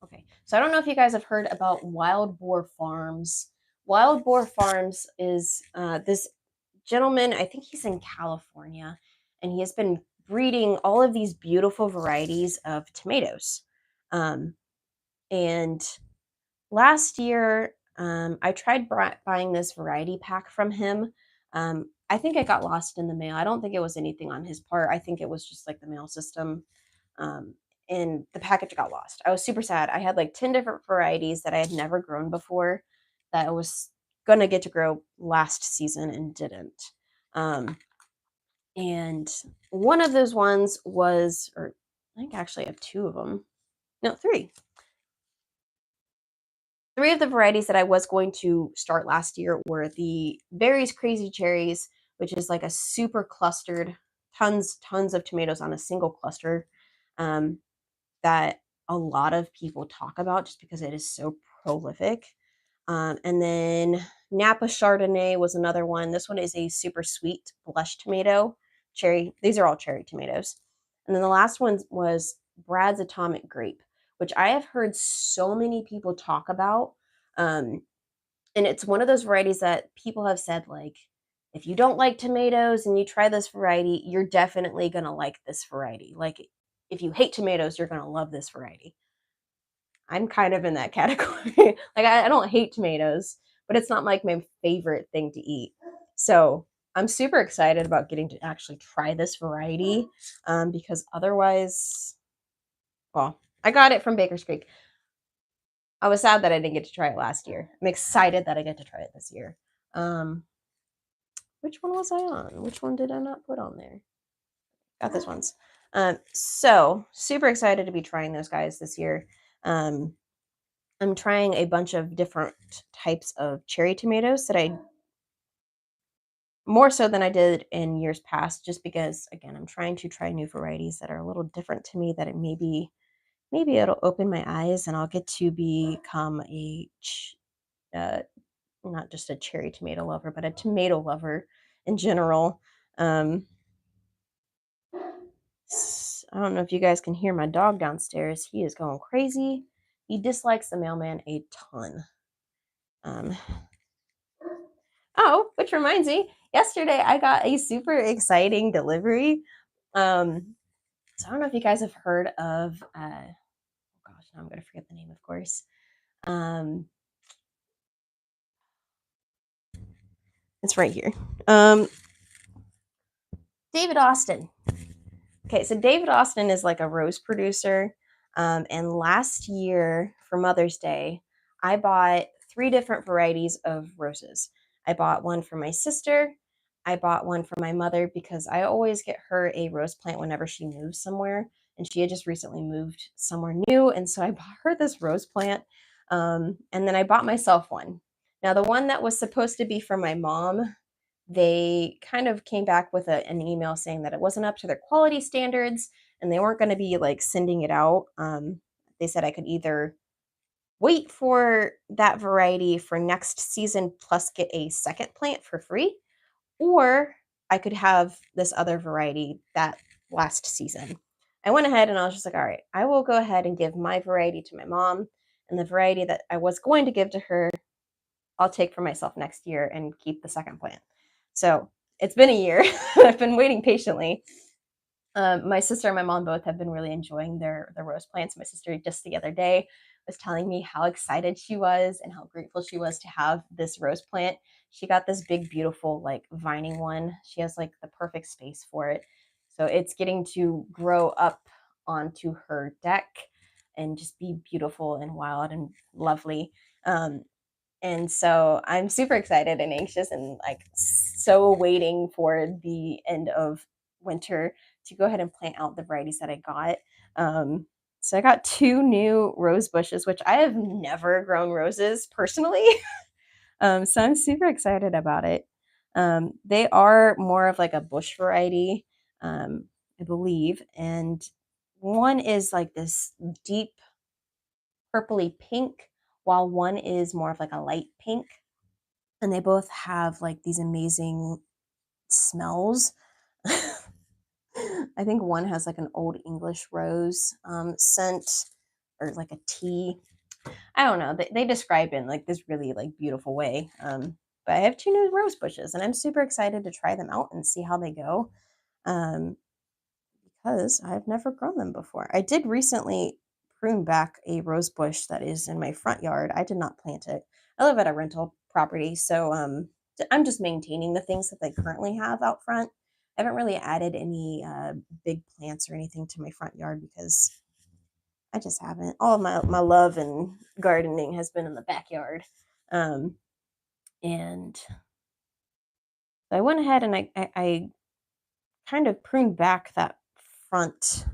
okay, so I don't know if you guys have heard about Wild Boar Farms. Wild Boar Farms is this gentleman, I think he's in California, and he has been breeding all of these beautiful varieties of tomatoes. Um, and last year, I tried buying this variety pack from him. I think it got lost in the mail. I don't think it was anything on his part. I think it was just like the mail system. Um, and the package got lost. I was super sad. I had like 10 different varieties that I had never grown before that I was going to get to grow last season and didn't. Um, and one of those ones was, or I think actually I have two of them. No, three. Three of the varieties that I was going to start last year were the Berries Crazy Cherries, which is like a super clustered, tons of tomatoes on a single cluster, um, that a lot of people talk about just because it is so prolific. And then Napa Chardonnay was another one. This one is a super sweet blush tomato, cherry. These are all cherry tomatoes. And then the last one was Brad's Atomic Grape, which I have heard so many people talk about. Um, and it's one of those varieties that people have said, like, if you don't like tomatoes and you try this variety, you're definitely going to like this variety. Like, if you hate tomatoes, you're going to love this variety. I'm kind of in that category. Like, I don't hate tomatoes, but it's not like my favorite thing to eat. So I'm super excited about getting to actually try this variety, because otherwise, well, I got it from Baker's Creek. I was sad that I didn't get to try it last year. I'm excited that I get to try it this year. Um, which one was I on? Which one did I not put on there? Got this ones. So super excited to be trying those guys this year. Um, I'm trying a bunch of different types of cherry tomatoes that I more so than I did in years past, just because again, I'm trying to try new varieties that are a little different to me that it maybe it'll open my eyes and I'll get to become uh, not just a cherry tomato lover, but a tomato lover in general. Um, I don't know if you guys can hear my dog downstairs. He is going crazy. He dislikes the mailman a ton. Um, oh, which reminds me, yesterday I got a super exciting delivery. So I don't know if you guys have heard of, oh gosh, now I'm going to forget the name, of course. Um, it's right here. David Austin. Okay, so David Austin is like a rose producer. And last year for Mother's Day, I bought three different varieties of roses. I bought one for my sister, I bought one for my mother because I always get her a rose plant whenever she moves somewhere. And she had just recently moved somewhere new. And so I bought her this rose plant. And then I bought myself one. Now, the one that was supposed to be for my mom, they kind of came back with an email saying that it wasn't up to their quality standards and they weren't going to be like sending it out. They said I could either wait for that variety for next season plus get a second plant for free, or I could have this other variety that last season. I went ahead and I was just like, all right, I will go ahead and give my variety to my mom, and the variety that I was going to give to her, I'll take for myself next year and keep the second plant. So it's been a year. I've been waiting patiently. My sister and my mom both have been really enjoying their rose plants. My sister just the other day was telling me how excited she was and how grateful she was to have this rose plant. She got this big, beautiful, like vining one. She has like the perfect space for it. So it's getting to grow up onto her deck and just be beautiful and wild and lovely. Um, and so I'm super excited and anxious and like so waiting for the end of winter to go ahead and plant out the varieties that I got. Um, so I got two new rose bushes, which I have never grown roses personally. So I'm super excited about it. They are more of like a bush variety, I believe. And one is like this deep purpley pink, while one is more of like a light pink, and they both have like these amazing smells. I think one has like an old English rose scent, or like a tea. I don't know. They describe it in like this really like beautiful way. But I have two new rose bushes, and I'm super excited to try them out and see how they go. Um, because I've never grown them before. I did recently prune back a rose bush that is in my front yard. I did not plant it. I live at a rental property, so I'm just maintaining the things that they currently have out front. I haven't really added any big plants or anything to my front yard because I just haven't. All of my love and gardening has been in the backyard. Um, and so I went ahead and I kind of pruned back that front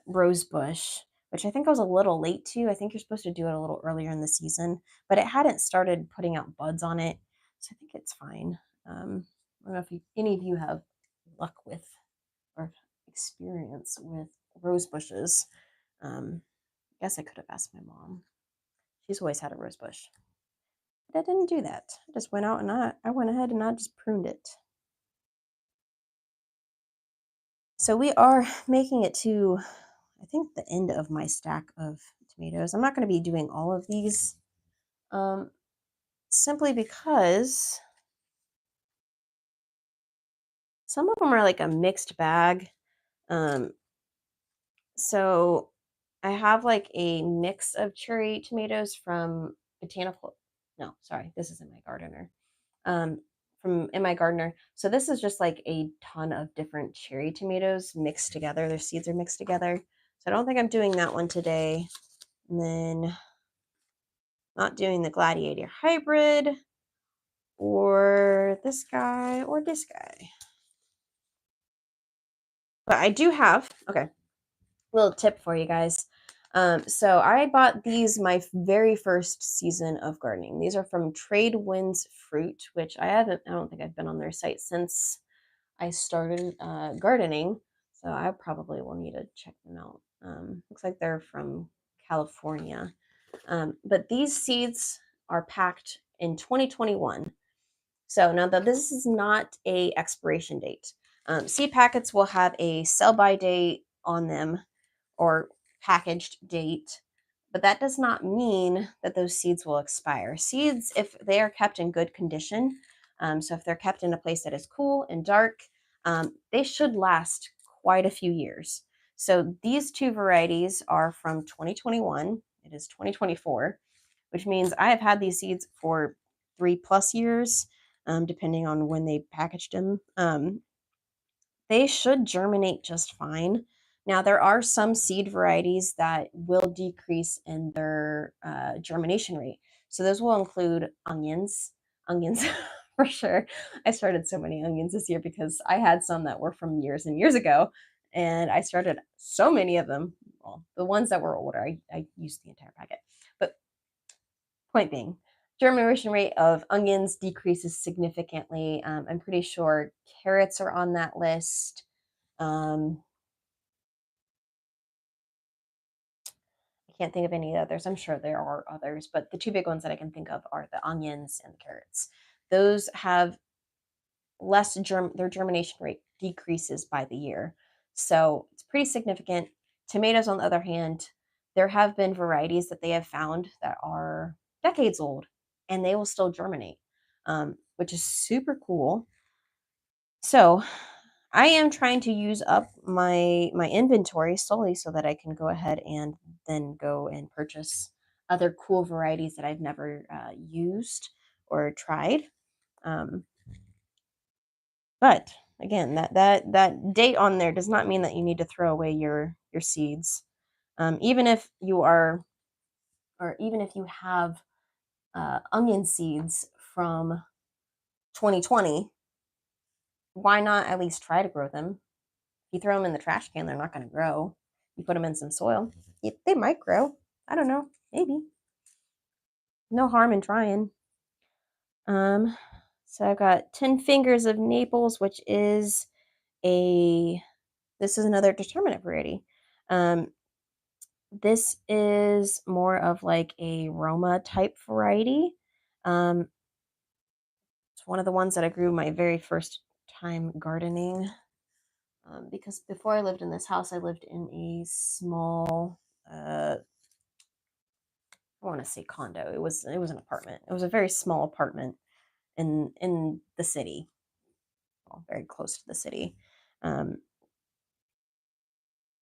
rose bush, which I think I was a little late to. I think you're supposed to do it a little earlier in the season, but it hadn't started putting out buds on it, so I think it's fine. I don't know if any of you have luck with or experience with rose bushes. I guess I could have asked my mom. She's always had a rose bush, but I didn't do that. I just went out and I went ahead and I just pruned it. So we are making it to, I think, the end of my stack of tomatoes. I'm not going to be doing all of these, um, simply because some of them are like a mixed bag. Um, so I have like a mix of cherry tomatoes from botanical. No, sorry, this isn't my gardener. Um, from in my gardener. So this is just like a ton of different cherry tomatoes mixed together. Their seeds are mixed together. So I don't think I'm doing that one today. And then not doing the Gladiator hybrid or this guy or this guy. But I do have, okay, little tip for you guys. So I bought these my very first season of gardening. These are from Trade Winds Fruit, which I don't think I've been on their site since I started gardening. So I probably will need to check them out. Looks like they're from California. But these seeds are packed in 2021. So now that this is not a expiration date. Seed packets will have a sell by date on them or packaged date, but that does not mean that those seeds will expire. Seeds, if they are kept in good condition, so if they're kept in a place that is cool and dark, they should last quite a few years. So these two varieties are from 2021. It is 2024, which means I have had these seeds for 3+ years, depending on when they packaged them. They should germinate just fine. Now, there are some seed varieties that will decrease in their germination rate. So those will include onions, For sure. I started so many onions this year because I had some that were from years and years ago, and I started so many of them. Well, the ones that were older, I used the entire packet. But point being, germination rate of onions decreases significantly. I'm pretty sure carrots are on that list. Um, I can't think of any others. I'm sure there are others, but the two big ones that I can think of are the onions and the carrots. Those have their germination rate decreases by the year. So it's pretty significant. Tomatoes, on the other hand, there have been varieties that they have found that are decades old and they will still germinate, which is super cool. So I am trying to use up my inventory slowly so that I can go ahead and then go and purchase other cool varieties that I've never used or tried. Um, but again, that date on there does not mean that you need to throw away your seeds. Even if you are, or even if you have onion seeds from 2020, why not at least try to grow them? If you throw them in the trash can, they're not going to grow. You put them in some soil, they might grow. I don't know, maybe. No harm in trying. Um, so I've got 10 fingers of Naples, which is a this is another determinate variety. Um, this is more of like a Roma type variety. Um, it's one of the ones that I grew my very first time gardening. Because before I lived in this house, I lived in a small, I want to say condo. It was an apartment. It was a very small apartment in the city, well, very close to the city. Um,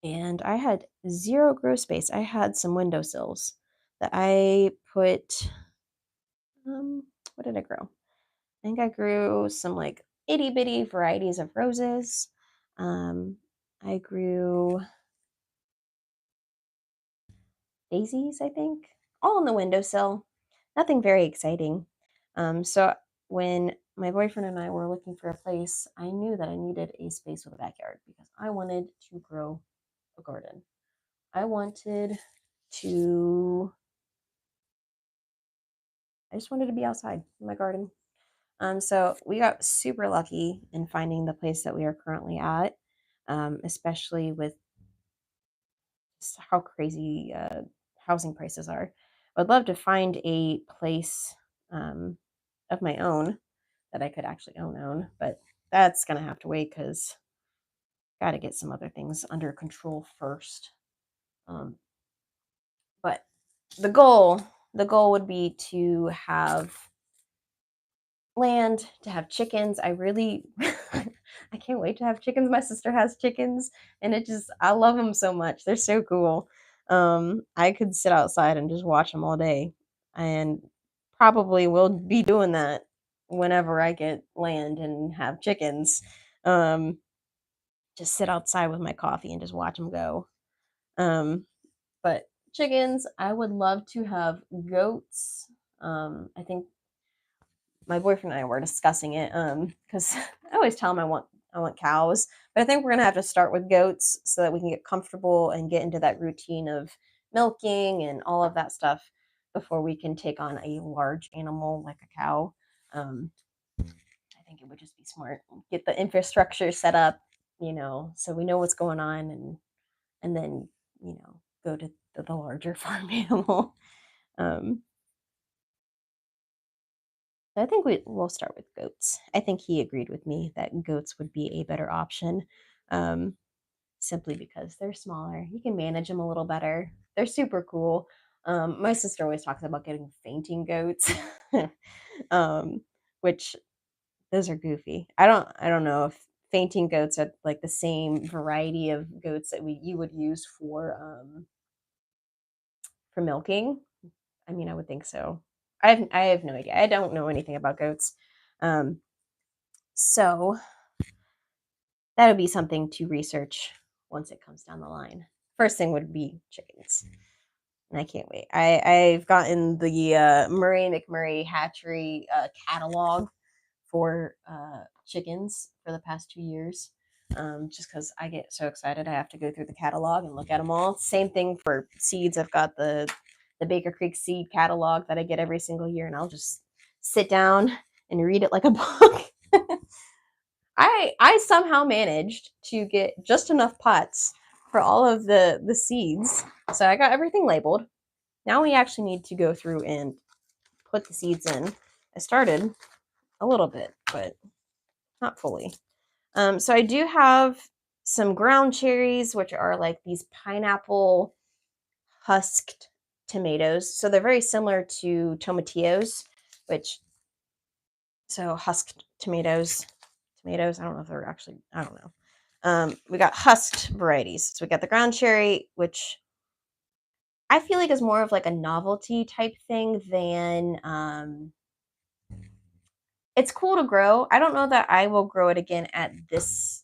and I had zero grow space. I had some windowsills that I put. What did I grow? I think I grew some like itty bitty varieties of roses. I grew daisies, I think, all on the windowsill. Nothing very exciting. So when my boyfriend and I were looking for a place, I knew that I needed a space with a backyard because I wanted to grow a garden. I wanted to I just wanted to be outside in my garden. So we got super lucky in finding the place that we are currently at, especially with just how crazy housing prices are. I'd love to find a place um, of my own that I could actually own, but that's gonna have to wait because got to get some other things under control first. Um, but the goal, the goal would be to have land, to have chickens. I really I can't wait to have chickens. My sister has chickens and I love them so much. They're so cool. I could sit outside and just watch them all day and probably will be doing that whenever I get land and have chickens. Um, just sit outside with my coffee and just watch them go. Um, but chickens, I would love to have goats. I think my boyfriend and I were discussing it because I always tell him I want cows, but I think we're gonna have to start with goats so that we can get comfortable and get into that routine of milking and all of that stuff before we can take on a large animal like a cow. Um, I think it would just be smart get the infrastructure set up, so we know what's going on and then go to the larger farm animal. Um, So I think we'll start with goats. I think he agreed with me that goats would be a better option, um, simply because they're smaller. You can manage them a little better. They're super cool. My sister always talks about getting fainting goats, um, which those are goofy. I don't know if fainting goats are like the same variety of goats that you would use for milking. I mean, I would think so. I have no idea. I don't know anything about goats. Um, So that would be something to research once it comes down the line. First thing would be chickens. And I can't wait. I've gotten the Murray McMurray Hatchery catalog for chickens for the past 2 years. Just because I get so excited, I have to go through the catalog and look at them all. Same thing for seeds. I've got the Baker Creek seed catalog that I get every single year, and I'll just sit down and read it like a book. I somehow managed to get just enough pots for all of the seeds. So I got everything labeled. Now we actually need to go through and put the seeds in. I started a little bit, but not fully. So I do have some ground cherries, which are like these pineapple husked tomatoes. So they're very similar to tomatillos, which, so husked tomatoes, I don't know if they're actually, I don't know. We got husked varieties. So we got the ground cherry, which I feel like is more of like a novelty type thing than it's cool to grow. I don't know that I will grow it again at this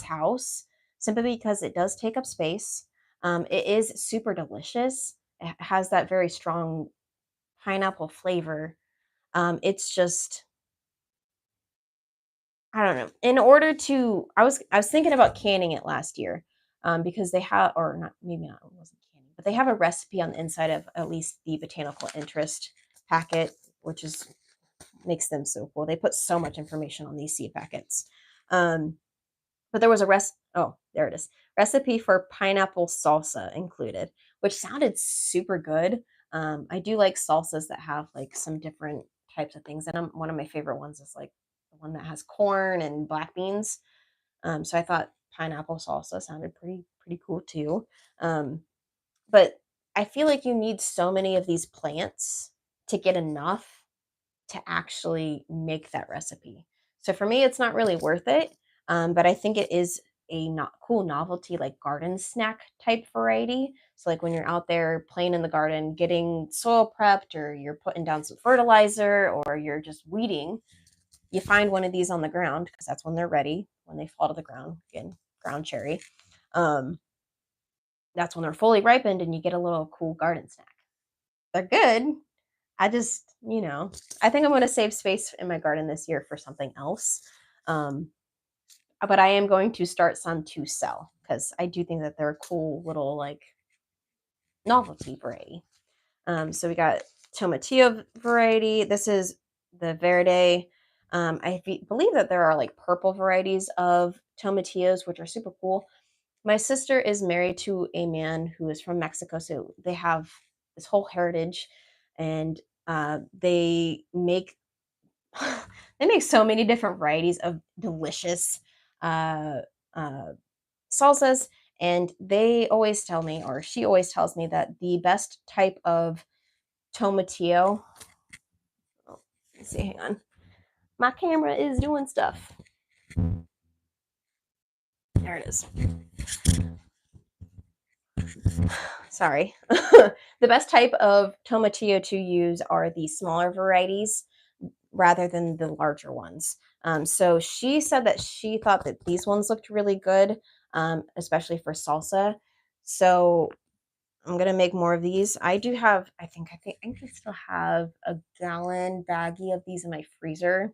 house simply because it does take up space. It is super delicious. It has that very strong pineapple flavor. It's just, I don't know. In order to, I was thinking about canning it last year, because they have, or not, maybe not, it wasn't canning, but they have a recipe on the inside of at least the botanical interest packet, which is makes them so cool. They put so much information on these seed packets. Um, but there was a oh, there it is. Recipe for pineapple salsa included, which sounded super good. I do like salsas that have like some different types of things. And one of my favorite ones is like the one that has corn and black beans. So I thought pineapple salsa sounded pretty cool too. But I feel like you need so many of these plants to get enough to actually make that recipe. So for me, it's not really worth it. But I think it is a not cool novelty, like garden snack type variety. So like when you're out there playing in the garden, getting soil prepped, or you're putting down some fertilizer, or you're just weeding, you find one of these on the ground because that's when they're ready, when they fall to the ground. Again, ground cherry. Um, that's when they're fully ripened, and you get a little cool garden snack. They're good. I just, I think I'm going to save space in my garden this year for something else. Um, but I am going to start some to sell because I do think that they're a cool little like novelty variety. So we got tomatillo variety. This is the verde. Believe that there are like purple varieties of tomatillos, which are super cool. My sister is married to a man who is from Mexico, so they have this whole heritage, and they make they make so many different varieties of delicious uh, uh, salsas. And they always tell me, or she always tells me, that the best type of tomatillo. Oh, let's see, hang on. My camera is doing stuff. There it is. Sorry. The best type of tomatillo to use are the smaller varieties rather than the larger ones. So she said that she thought that these ones looked really good, especially for salsa. So I'm gonna make more of these. I do have, I still have a gallon baggie of these in my freezer.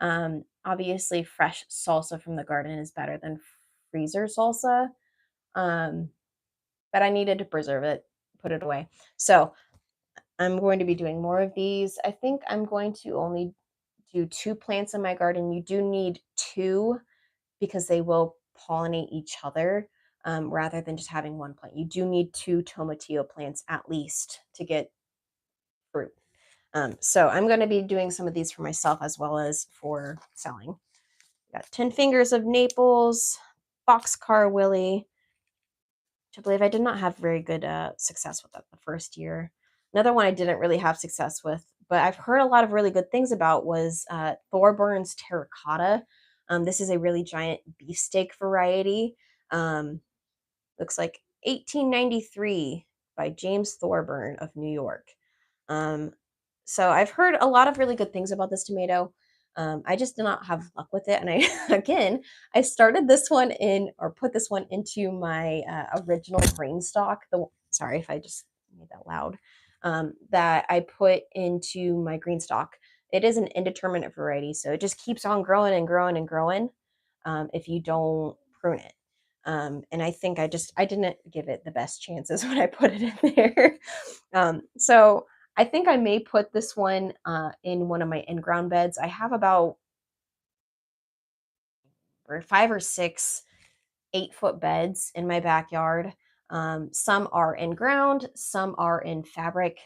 Obviously, fresh salsa from the garden is better than freezer salsa. Um, but I needed to preserve it, put it away. So I'm going to be doing more of these. I think I'm going to only do 2 plants in my garden. You do need 2 because they will pollinate each other, rather than just having 1 plant. You do need 2 tomatillo plants at least to get fruit. So I'm going to be doing some of these for myself as well as for selling. Got 10 Fingers of Naples, Boxcar Willie, which I believe I did not have very good success with that the first year. Another one I didn't really have success with, but I've heard a lot of really good things about, was Thorburns Terracotta. This is a really giant beefsteak variety. Looks like 1893 by James Thorburn of New York. Um, so I've heard a lot of really good things about this tomato. I just did not have luck with it. And I started this one put this one into my original green stock. Sorry if I just made that loud. That I put into my green stock. it is an indeterminate variety, so it just keeps on growing and growing and growing if you don't prune it. And I think I didn't give it the best chances when I put it in there. So I think I may put this one in one of my in-ground beds. I have about or 5 or 6 8-foot beds in my backyard. Some are in ground, some are in fabric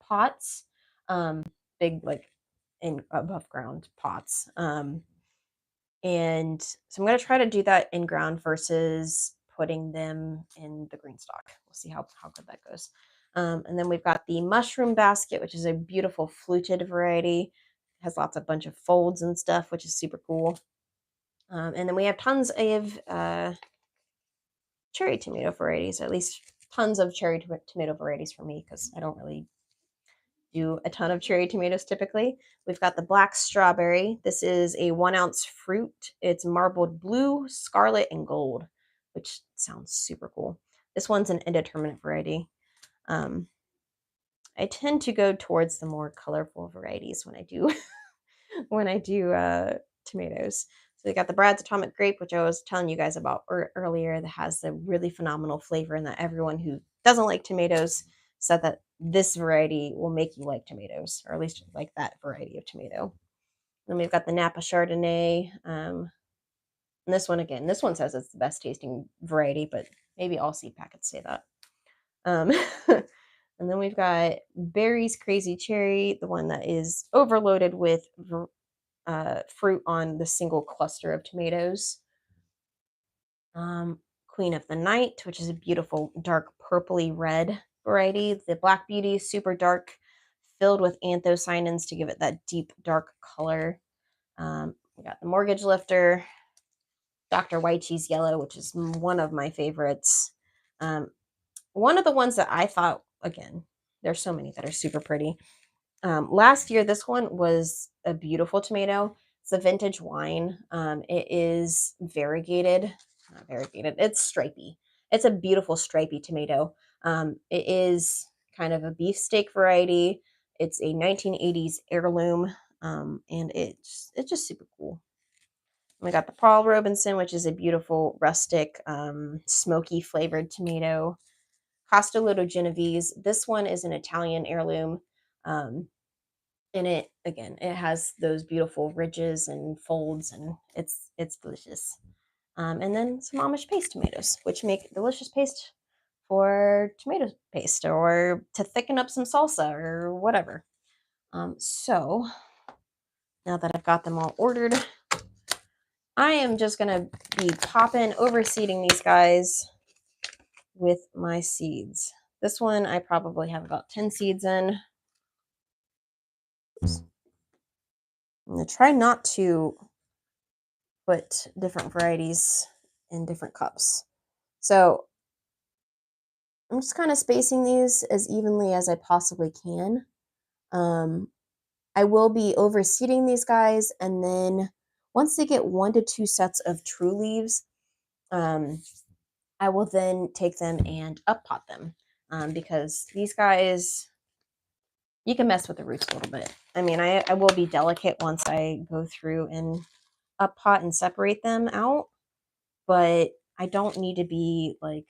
pots, um, big like in above ground pots. And so I'm going to try to do that in ground versus putting them in the green stock. We'll see how good that goes. And then we've got the mushroom basket, which is a beautiful fluted variety. Has lots of bunch of folds and stuff, which is super cool. And then we have tons of cherry tomato varieties, or at least tons of cherry tomato varieties for me because I don't really do a ton of cherry tomatoes typically. We've got the black strawberry. This is a 1 ounce fruit. It's marbled blue, scarlet, and gold, which sounds super cool. This one's an indeterminate variety. I tend to go towards the more colorful varieties when I do when I do tomatoes. So we got the Brad's Atomic Grape, which I was telling you guys about earlier, that has a really phenomenal flavor, and that everyone who doesn't like tomatoes said that this variety will make you like tomatoes, or at least like that variety of tomato. Then we've got the Napa Chardonnay. And this one again, this one says it's the best tasting variety, but maybe all seed packets say that. Um, and then we've got Berry's Crazy Cherry, the one that is overloaded with fruit on the single cluster of tomatoes. Queen of the Night, which is a beautiful dark purpley red variety. The Black Beauty, super dark, filled with anthocyanins to give it that deep dark color. We got the Mortgage Lifter, Dr. White Cheese Yellow, which is one of my favorites. One of the ones that I thought, again, there's so many that are super pretty. Last year, this one was a beautiful tomato. It's a vintage wine. It is variegated, not variegated, it's stripy. It's a beautiful stripy tomato. It is kind of a beefsteak variety. It's a 1980s heirloom, and it's just super cool. We got the Paul Robinson, which is a beautiful rustic, smoky flavored tomato. Costoloto Genovese. This one is an Italian heirloom. And it again, it has those beautiful ridges and folds, and it's delicious. And then some Amish paste tomatoes, which make delicious paste for tomato paste or to thicken up some salsa or whatever. So now that I've got them all ordered, I am just gonna be popping overseeding these guys with my seeds. This one I probably have about 10 seeds in. Oops. I'm gonna try not to put different varieties in different cups. So I'm just kind of spacing these as evenly as I possibly can. I will be overseeding these guys, and then once they get 1 to 2 sets of true leaves, I will then take them and up pot them because these guys, you can mess with the roots a little bit. I mean, I will be delicate once I go through and up pot and separate them out, but I don't need to be like,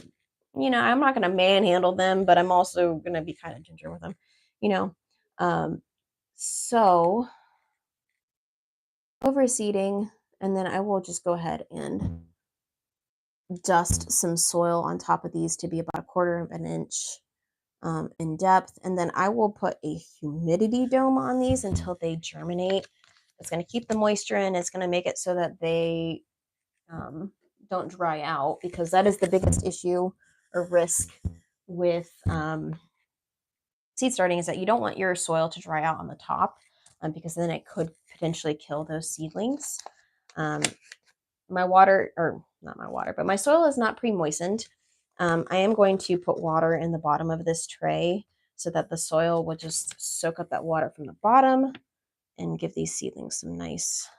I'm not going to manhandle them, but I'm also going to be kind of ginger with them, you know. So overseeding, and then I will just go ahead and dust some soil on top of these to be about 1/4 of an inch in depth, and then I will put a humidity dome on these until they germinate. It's going to keep the moisture in. It's going to make it so that they don't dry out, because that is the biggest issue or risk with seed starting, is that you don't want your soil to dry out on the top because then it could potentially kill those seedlings. My water, or not my water, but my soil is not pre-moistened. I am going to put water in the bottom of this tray so that the soil will just soak up that water from the bottom and give these seedlings some nice,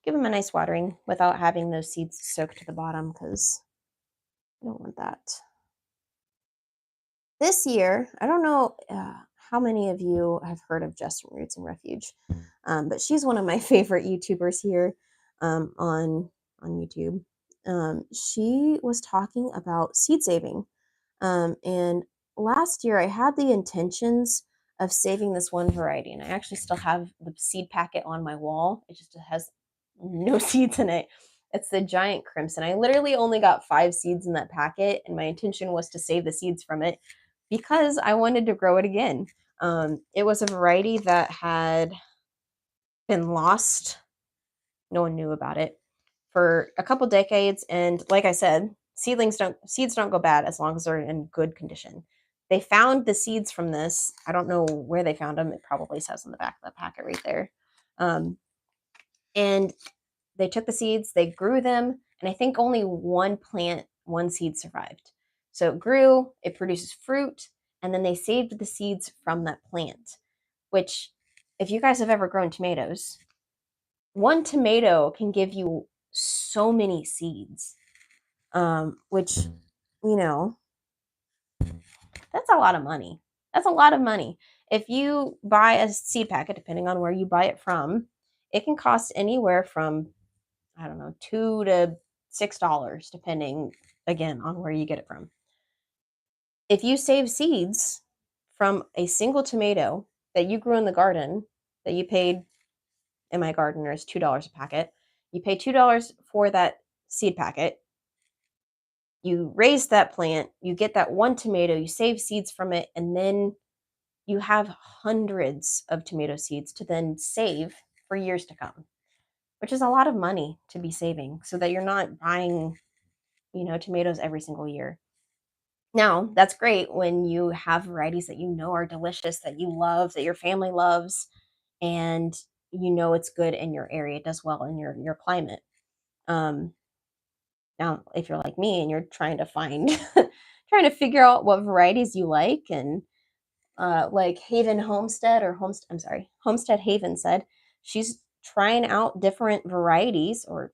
give them a nice watering without having those seeds soak to the bottom, because I don't want that. this year, I don't know how many of you have heard of Just from Roots and Refuge, but she's one of my favorite YouTubers here on YouTube. She was talking about seed saving, and last year I had the intentions of saving this one variety, and I actually still have the seed packet on my wall. It just has no seeds in it. It's the giant crimson. I literally only got 5 seeds in that packet, and my intention was to save the seeds from it because I wanted to grow it again. It was a variety that had been lost. No one knew about it for a couple decades, and like I said, seeds don't go bad as long as they're in good condition. They found the seeds from this. I don't know where they found them. It probably says on the back of the packet right there. And they took the seeds, they grew them, and I think only one plant, one seed survived. So it grew, it produces fruit, and then they saved the seeds from that plant, which, if you guys have ever grown tomatoes, one tomato can give you so many seeds, which, you know, that's a lot of money. That's a lot of money. If you buy a seed packet, depending on where you buy it from, it can cost anywhere from, I don't know, $2 to $6, depending again on where you get it from. If you save seeds from a single tomato that you grew in the garden, that you paid, in my garden, there's $2 a packet. You pay $2 for that seed packet. You raise that plant, you get that one tomato, you save seeds from it, and then you have hundreds of tomato seeds to then save for years to come, which is a lot of money to be saving so that you're not buying, tomatoes every single year. Now, that's great when you have varieties that you know are delicious, that you love, that your family loves, and you know it's good in your area, it does well in your climate. Um, Now, if you're like me and you're trying to find trying to figure out what varieties you like, and like Haven Homestead or Homestead, I'm sorry, Homestead Haven said she's trying out different varieties, or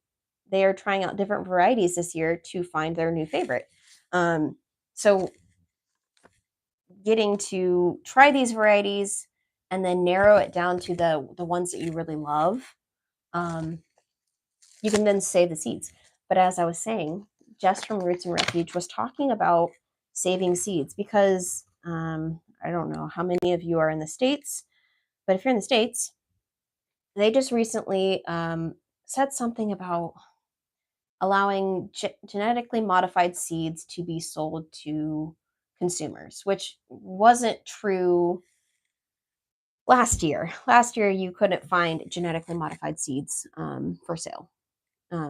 they are trying out different varieties this year to find their new favorite. So getting to try these varieties and then narrow it down to the ones that you really love, um, you can then save the seeds. But as I was saying, Jess from Roots and Refuge was talking about saving seeds because I don't know how many of you are in the States, but if you're in the States, they just recently said something about allowing genetically modified seeds to be sold to consumers, which wasn't true last year. Last year, you couldn't find genetically modified seeds for sale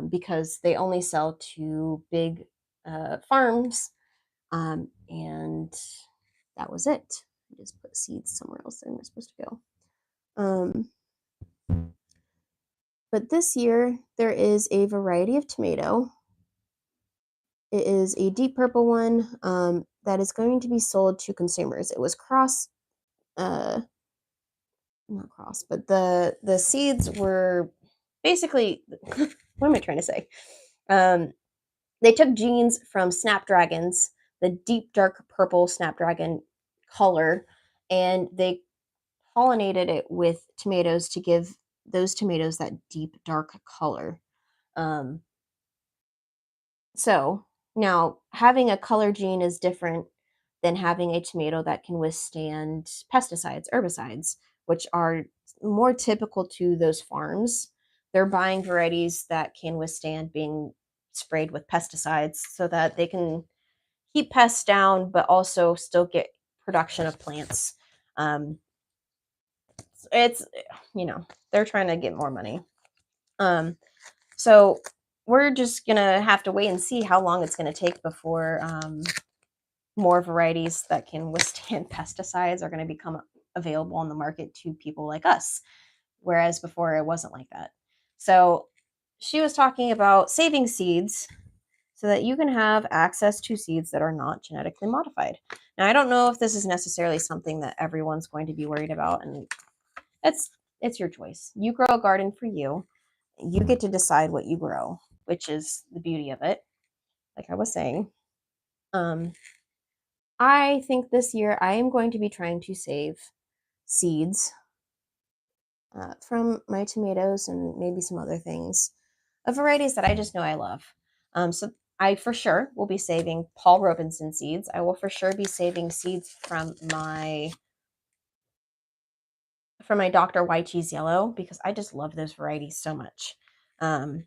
because they only sell to big farms, and that was it. I just put seeds somewhere else than they're supposed to go. But this year, there is a variety of tomato. It is a deep purple one that is going to be sold to consumers. It was not cross, but the seeds were basically, what am I trying to say? They took genes from snapdragons, the deep dark purple snapdragon color, and they pollinated it with tomatoes to give those tomatoes that deep dark color. Um, so now having a color gene is different than having a tomato that can withstand pesticides, herbicides, which are more typical to those farms. They're buying varieties that can withstand being sprayed with pesticides so that they can keep pests down, but also still get production of plants. It's, they're trying to get more money. So we're just gonna have to wait and see how long it's gonna take before more varieties that can withstand pesticides are going to become available on the market to people like us, whereas before it wasn't like that. So she was talking about saving seeds so that you can have access to seeds that are not genetically modified. Now, I don't know if this is necessarily something that everyone's going to be worried about, and it's your choice. You grow a garden for you. You get to decide what you grow, which is the beauty of it. Like I was saying, um, I think this year I am going to be trying to save seeds from my tomatoes and maybe some other things of varieties that I just know I love. So I for sure will be saving Paul Robinson seeds. I will for sure be saving seeds from my Dr. White Cheese Yellow because I just love those varieties so much. Um,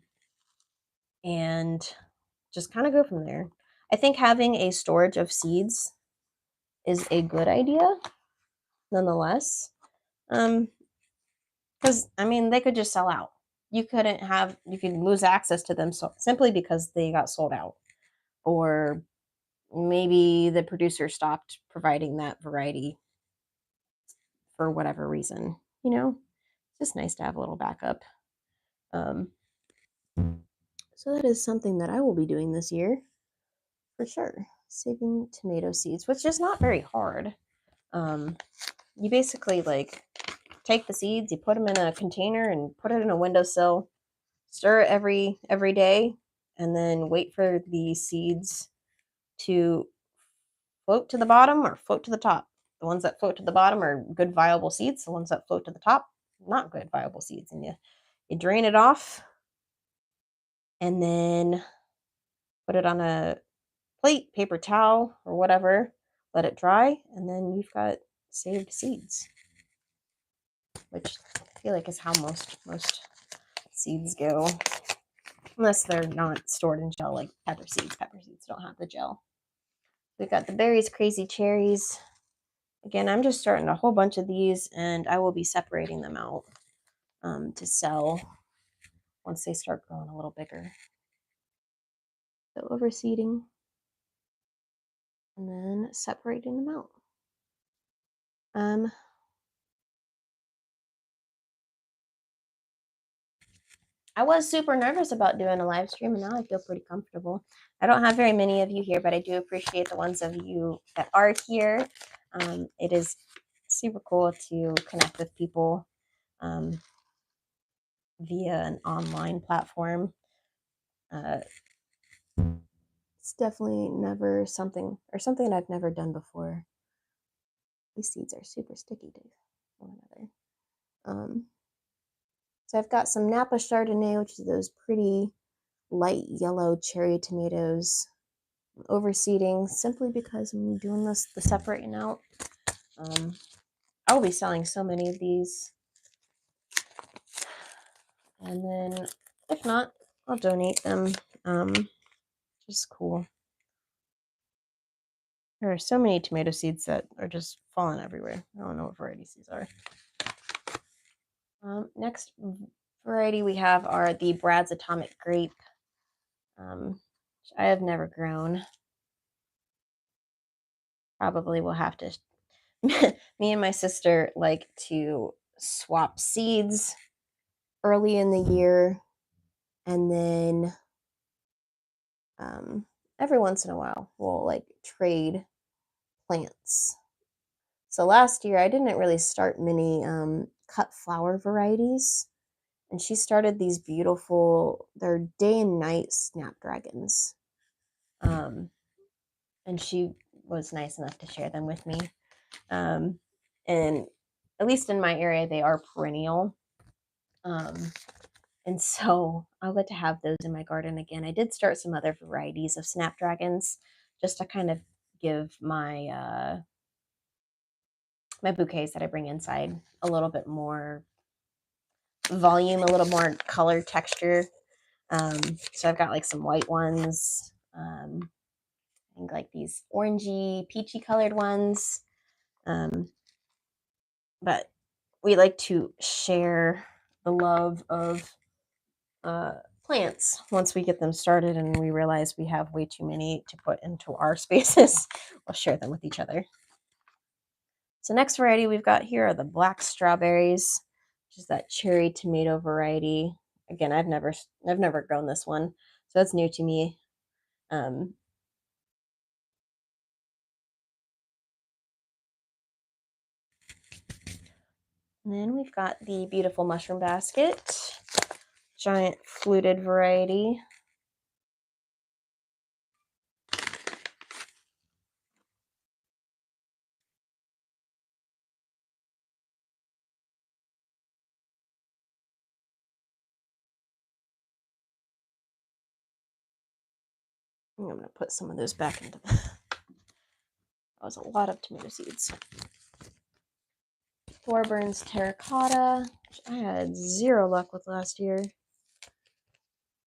and just kind of go from there. I think having a storage of seeds is a good idea nonetheless. Because I mean, they could just sell out. You could lose access to them simply because they got sold out, or maybe the producer stopped providing that variety for whatever reason. You know, it's just nice to have a little backup. Um, so that is something that I will be doing this year for sure. Saving tomato seeds, which is not very hard. You basically like take the seeds, you put them in a container and put it in a windowsill, stir it every day, and then wait for the seeds to float to the bottom or float to the top. The ones that float to the bottom are good viable seeds. The ones that float to the top, not good viable seeds. And you drain it off and then put it on a plate, paper towel, or whatever. Let it dry, and then you've got saved seeds, which I feel like is how most seeds go, unless they're not stored in gel like pepper seeds. Pepper seeds don't have the gel. We've got the Berries Crazy Cherries. Again, I'm just starting a whole bunch of these, and I will be separating them out to sell once they start growing a little bigger. So overseeding and then separating them out. I was super nervous about doing a live stream, and now I feel pretty comfortable. I don't have very many of you here, but I do appreciate the ones of you that are here. It is super cool to connect with people via an online platform. It's definitely never something I've never done before. These seeds are super sticky to one another. So I've got some Napa Chardonnay, which is those pretty light yellow cherry tomatoes. I'm overseeding simply because I'm doing the separating out. I will be selling so many of these. And then if not, I'll donate them. Just cool. There are so many tomato seeds that are just falling everywhere. I don't know what varieties these are. Next variety we have are the Brad's Atomic Grape, which I have never grown. Probably will have to. Me and my sister like to swap seeds early in the year, and then every once in a while we'll like trade plants. So last year I didn't really start many cut flower varieties, and she started these beautiful, they're day and night snapdragons. And she was nice enough to share them with me. And at least in my area, they are perennial. And so I'll get to have those in my garden again. I did start some other varieties of snapdragons just to kind of give my my bouquets that I bring inside a little bit more volume, a little more color texture. So I've got like some white ones, I think like these orangey, peachy colored ones. But we like to share the love of plants once we get them started and we realize we have way too many to put into our spaces. We'll share them with each other. So next variety we've got here are the black strawberries, which is that cherry tomato variety. Again, I've never grown this one, so that's new to me. And then we've got the beautiful mushroom basket, giant fluted variety. I'm going to put some of those back into the... That was a lot of tomato seeds. Thorburns Terracotta, which I had zero luck with last year.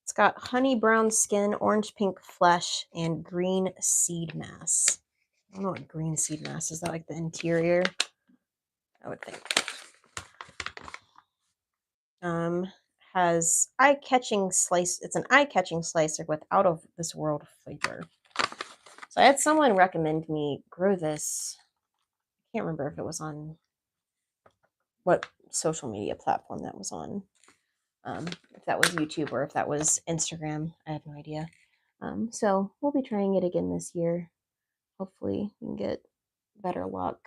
It's got honey brown skin, orange pink flesh, and green seed mass. I don't know what green seed mass is. That like the interior? I would think. Has eye-catching slice. It's an eye-catching slicer with out of this world flavor. So I had someone recommend me grow this. I can't remember if it was on what social media platform that was on. If that was YouTube or if that was Instagram, I have no idea. So we'll be trying it again this year. Hopefully we can get better luck.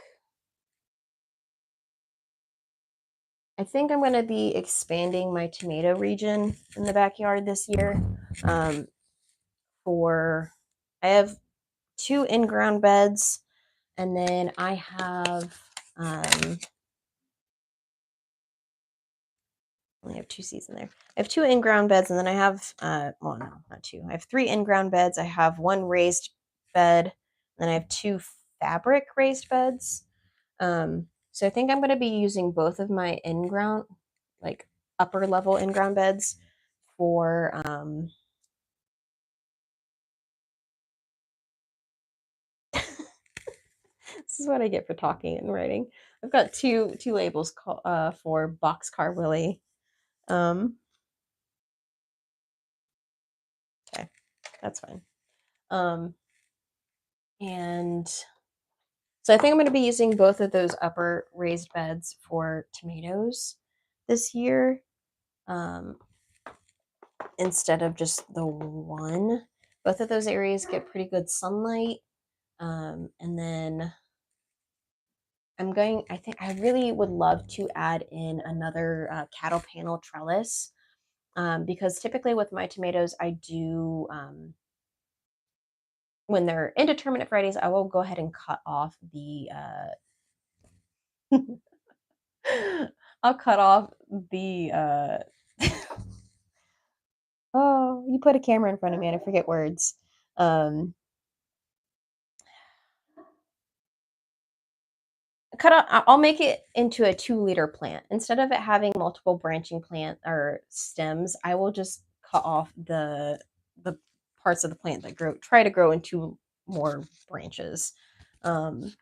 I think I'm going to be expanding my tomato region in the backyard this year. I have 2 in-ground beds, and then I have only have 2 seeds in there. I have 2 in-ground beds, and then I have well, no, not 2. I have 3 in-ground beds. I have 1 raised bed, and then I have 2 fabric raised beds. So I think I'm going to be using both of my in-ground, like upper level in-ground beds for this is what I get for talking and writing. I've got two labels for Boxcar Willie. Okay, that's fine. And so I think I'm going to be using both of those upper raised beds for tomatoes this year, instead of just the one. Both of those areas get pretty good sunlight. And then I think I really would love to add in another cattle panel trellis, because typically with my tomatoes, I do, when they're indeterminate varieties, I will go ahead and cut off the, I'll cut off the, oh, you put a camera in front of me and I forget words. I'll make it into a 2-liter plant. Instead of it having multiple branching plant or stems, I will just cut off the parts of the plant that try to grow into more branches. The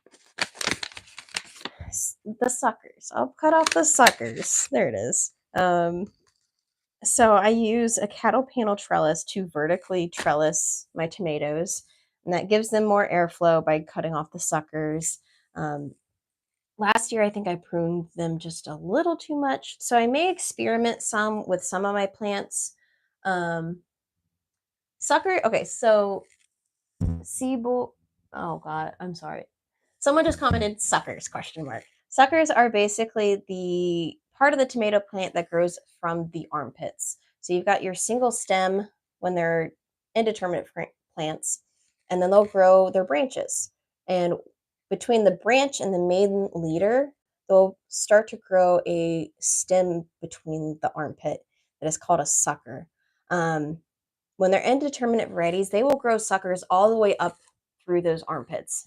suckers. I'll cut off the suckers. There it is. So I use a cattle panel trellis to vertically trellis my tomatoes, and that gives them more airflow by cutting off the suckers. Last year, I think I pruned them just a little too much, so I may experiment some with some of my plants. Okay, so Siebel, oh God, I'm sorry. Someone just commented suckers, question mark. Suckers are basically the part of the tomato plant that grows from the armpits. So you've got your single stem when they're indeterminate plants, and then they'll grow their branches. And between the branch and the main leader, they'll start to grow a stem between the armpit that is called a sucker. When they're indeterminate varieties, they will grow suckers all the way up through those armpits.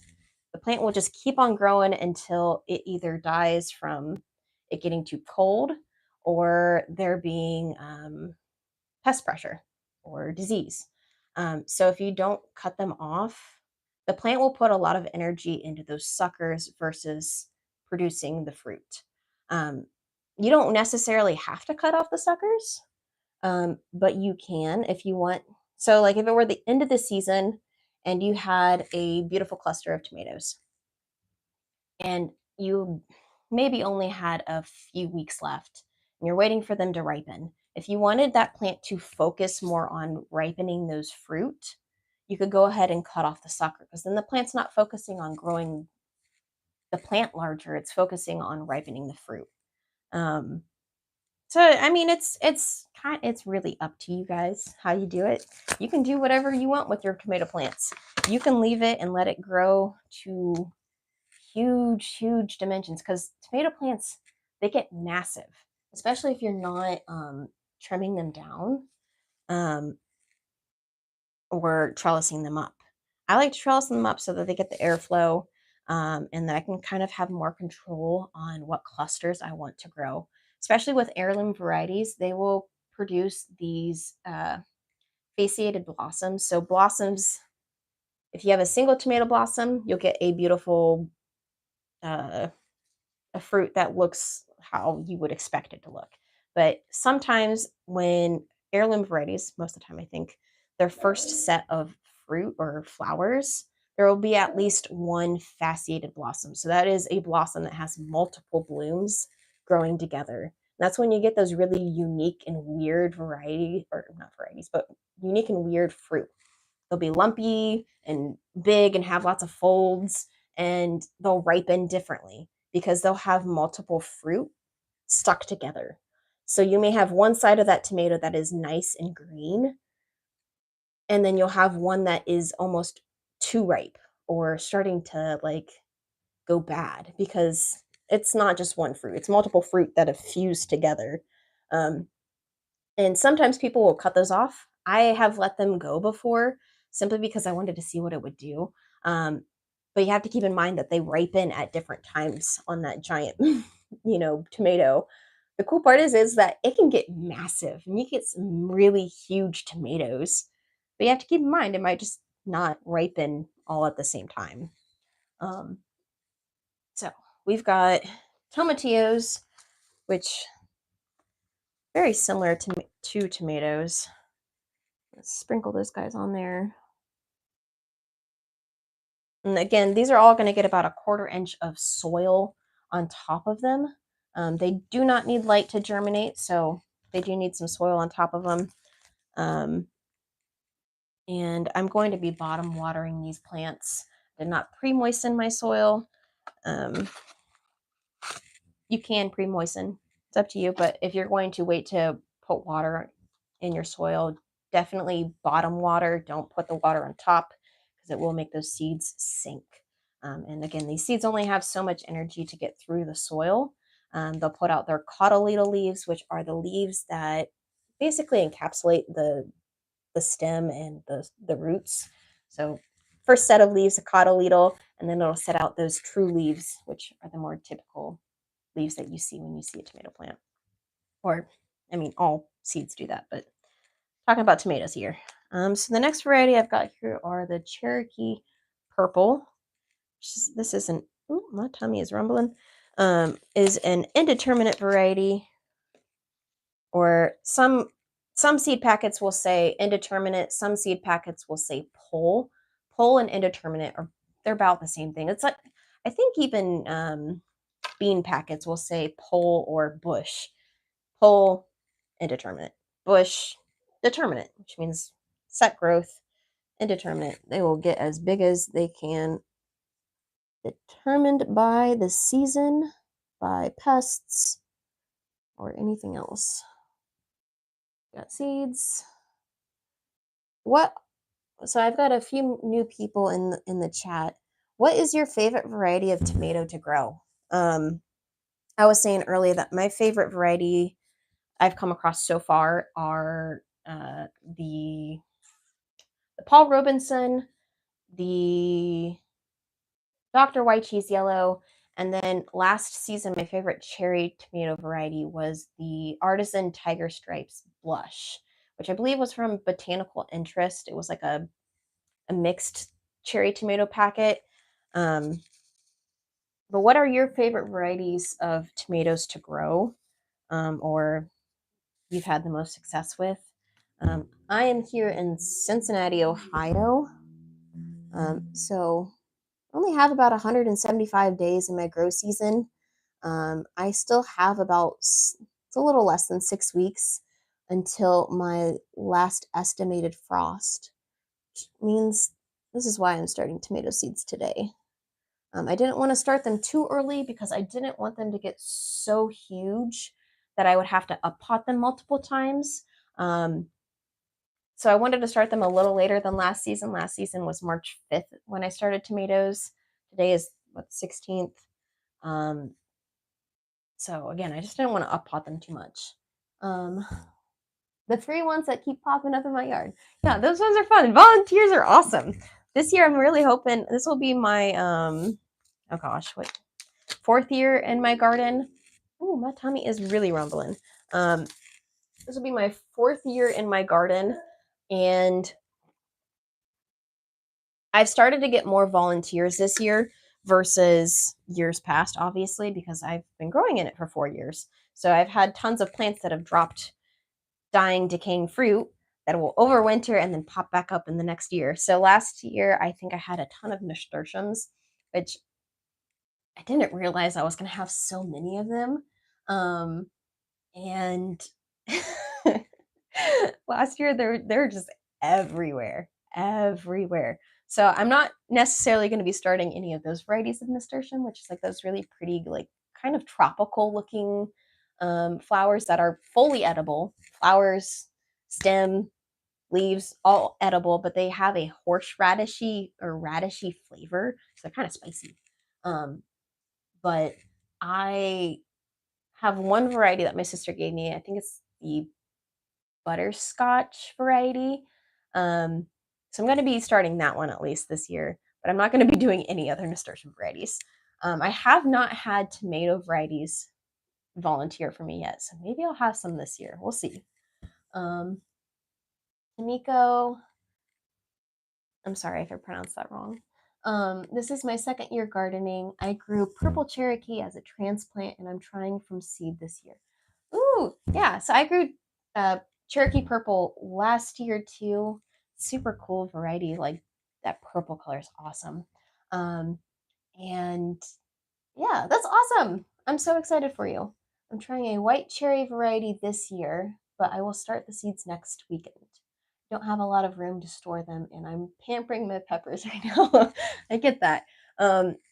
The plant will just keep on growing until it either dies from it getting too cold or there being pest pressure or disease. So if you don't cut them off, the plant will put a lot of energy into those suckers versus producing the fruit. You don't necessarily have to cut off the suckers, but you can if you want. So, like if it were the end of the season and you had a beautiful cluster of tomatoes and you maybe only had a few weeks left and you're waiting for them to ripen, if you wanted that plant to focus more on ripening those fruit, you could go ahead and cut off the sucker, because then the plant's not focusing on growing the plant larger, it's focusing on ripening the fruit. So I mean, it's really up to you guys how you do it. You can do whatever you want with your tomato plants. You can leave it and let it grow to huge dimensions, because tomato plants, they get massive, especially if you're not trimming them down. or trellising them up. I like to trellis them up so that they get the airflow, and that I can kind of have more control on what clusters I want to grow. Especially with heirloom varieties, they will produce these fasciated blossoms. So blossoms, if you have a single tomato blossom, you'll get a beautiful uh, a fruit that looks how you would expect it to look. But sometimes when heirloom varieties, most of the time I think, their first set of fruit or flowers, there will be at least one fasciated blossom. So that is a blossom that has multiple blooms growing together. That's when you get those really unique and weird variety, or not varieties, but unique and weird fruit. They'll be lumpy and big and have lots of folds, and they'll ripen differently because they'll have multiple fruit stuck together. So you may have one side of that tomato that is nice and green, and then you'll have one that is almost too ripe or starting to like go bad because it's not just one fruit, it's multiple fruit that have fused together. Um, and sometimes people will cut those off. I have let them go before simply because I wanted to see what it would do. But you have to keep in mind that they ripen at different times on that giant, tomato. The cool part is that it can get massive and you get some really huge tomatoes. But you have to keep in mind it might just not ripen all at the same time. Um, so we've got tomatillos, which very similar to tomatoes. Let's sprinkle those guys on there. And again, these are all going to get about a 1/4 inch of soil on top of them. They do not need light to germinate, so they do need some soil on top of them. Um, and I'm going to be bottom watering these plants. Did not pre-moisten my soil. Um, you can pre-moisten. It's up to you, but if you're going to wait to put water in your soil, definitely bottom water. Don't put the water on top because it will make those seeds sink. And again, these seeds only have so much energy to get through the soil. They'll put out their cotyledon leaves, which are the leaves that basically encapsulate the stem and the roots. So first set of leaves, a cotyledon, and then it'll set out those true leaves, which are the more typical leaves that you see when you see a tomato plant. Or, I mean, all seeds do that, but talking about tomatoes here. So the next variety I've got here are the Cherokee Purple. This is an, ooh, my tummy is rumbling, is an indeterminate variety, or some seed packets will say indeterminate, some seed packets will say pole. Pole and indeterminate are, they're about the same thing. It's like, I think even bean packets will say pole or bush. Pole, indeterminate. Bush, determinate, which means set growth. Indeterminate, they will get as big as they can, determined by the season, by pests, or anything else. Got seeds. What? So I've got a few new people in the chat. What is your favorite variety of tomato to grow? I was saying earlier that my favorite variety I've come across so far are the Paul Robinson, the Dr. White Cheese Yellow, and then last season my favorite cherry tomato variety was the Artisan Tiger Stripes Blush, which I believe was from Botanical Interest. It was like a mixed cherry tomato packet. But what are your favorite varieties of tomatoes to grow, or you've had the most success with? I am here in Cincinnati, Ohio. So I only have about 175 days in my grow season. I still have about, it's a little less than 6 weeks until my last estimated frost, which means this is why I'm starting tomato seeds today. I didn't want to start them too early because I didn't want them to get so huge that I would have to up pot them multiple times. Um, so I wanted to start them a little later than last season. Last season was March 5th when I started tomatoes. Today is what, 16th. Um, so again, I just didn't want to up pot them too much. The three ones that keep popping up in my yard. Yeah, those ones are fun. Volunteers are awesome. This year, I'm really hoping this will be my oh gosh, what 4th year in my garden. Ooh, my tummy is really rumbling. This will be my 4th year in my garden, and I've started to get more volunteers this year versus years past, obviously, because I've been growing in it for 4 years. So I've had tons of plants that have dropped dying, decaying fruit that will overwinter and then pop back up in the next year. So last year, I think I had a ton of nasturtiums, which I didn't realize I was going to have so many of them. And last year, they're just everywhere, everywhere. So I'm not necessarily going to be starting any of those varieties of nasturtium, which is like those really pretty, like kind of tropical looking flowers that are fully edible. Flowers, stem, leaves, all edible, but they have a horseradishy or radishy flavor, so they're kind of spicy. But I have one variety that my sister gave me. I think it's the butterscotch variety. So I'm going to be starting that one at least this year, but I'm not going to be doing any other nasturtium varieties. I have not had tomato varieties volunteer for me yet, so maybe I'll have some this year. We'll see. Tamiko, I'm sorry if I pronounced that wrong. This is my 2nd year gardening. I grew purple Cherokee as a transplant, and I'm trying from seed this year. Ooh, yeah. So I grew Cherokee purple last year too. Super cool variety. Like that purple color is awesome. And yeah, that's awesome. I'm so excited for you. I'm trying a white cherry variety this year, but I will start the seeds next weekend. Don't have a lot of room to store them, and I'm pampering my peppers right now. I get that.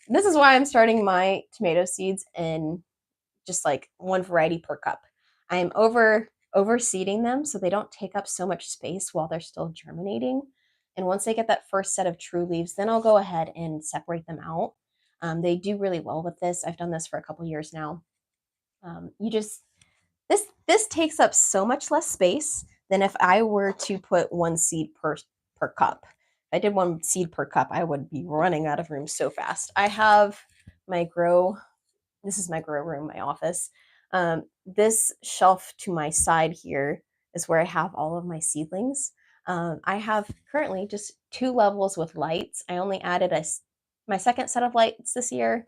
This is why I'm starting my tomato seeds in just like one variety per cup. I am overseeding them so they don't take up so much space while they're still germinating. And once they get that first set of true leaves, then I'll go ahead and separate them out. They do really well with this. I've done this for a couple years now. You just this takes up so much less space than if I were to put one seed per cup. If I did one seed per cup, I would be running out of room so fast. I have my grow. This is my grow room, my office. This shelf to my side here is where I have all of my seedlings. I have currently just 2 levels with lights. I only added my 2nd set of lights this year.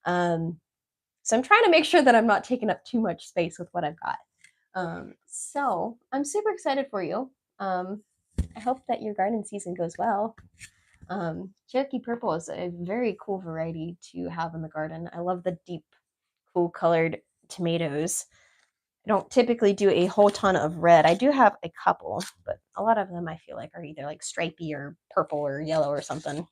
So I'm trying to make sure that I'm not taking up too much space with what I've got. So I'm super excited for you. I hope that your garden season goes well. Cherokee Purple is a very cool variety to have in the garden. I love the deep, cool colored tomatoes. I don't typically do a whole ton of red. I do have a couple, but a lot of them I feel like are either like stripy or purple or yellow or something.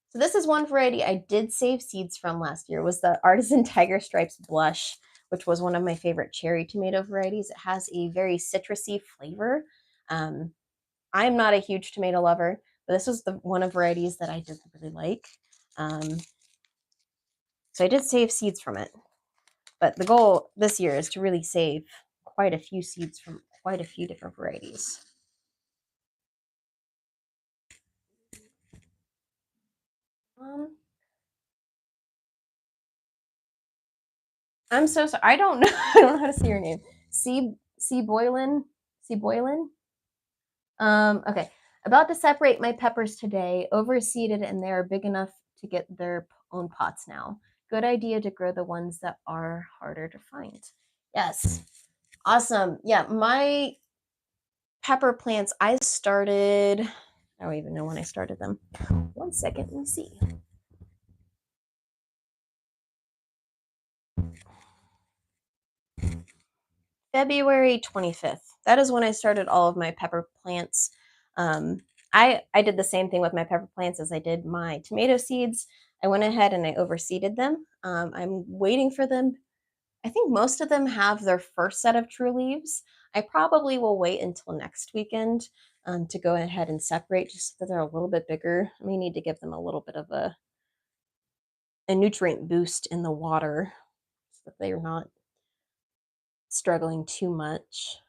So this is one variety I did save seeds from last year, was the Artisan Tiger Stripes Blush, which was one of my favorite cherry tomato varieties. It has a very citrusy flavor. I'm not a huge tomato lover, but this was the one of varieties that I did really like. So I did save seeds from it. But the goal this year is to really save quite a few seeds from quite a few different varieties. I'm so sorry. I don't know. I don't know how to say your name. C Boylan. C Boylan. Okay. About to separate my peppers today, overseeded, and they are big enough to get their own pots now. Good idea to grow the ones that are harder to find. Yes. Awesome. Yeah, my pepper plants, I started, I don't even know when I started them. One second, let me see. February 25th. That is when I started all of my pepper plants. I did the same thing with my pepper plants as I did my tomato seeds. I went ahead and I overseeded them. I'm waiting for them. I think most of them have their first set of true leaves. I probably will wait until next weekend to go ahead and separate just so that they're a little bit bigger. I may need to give them a little bit of a nutrient boost in the water so that they're not struggling too much.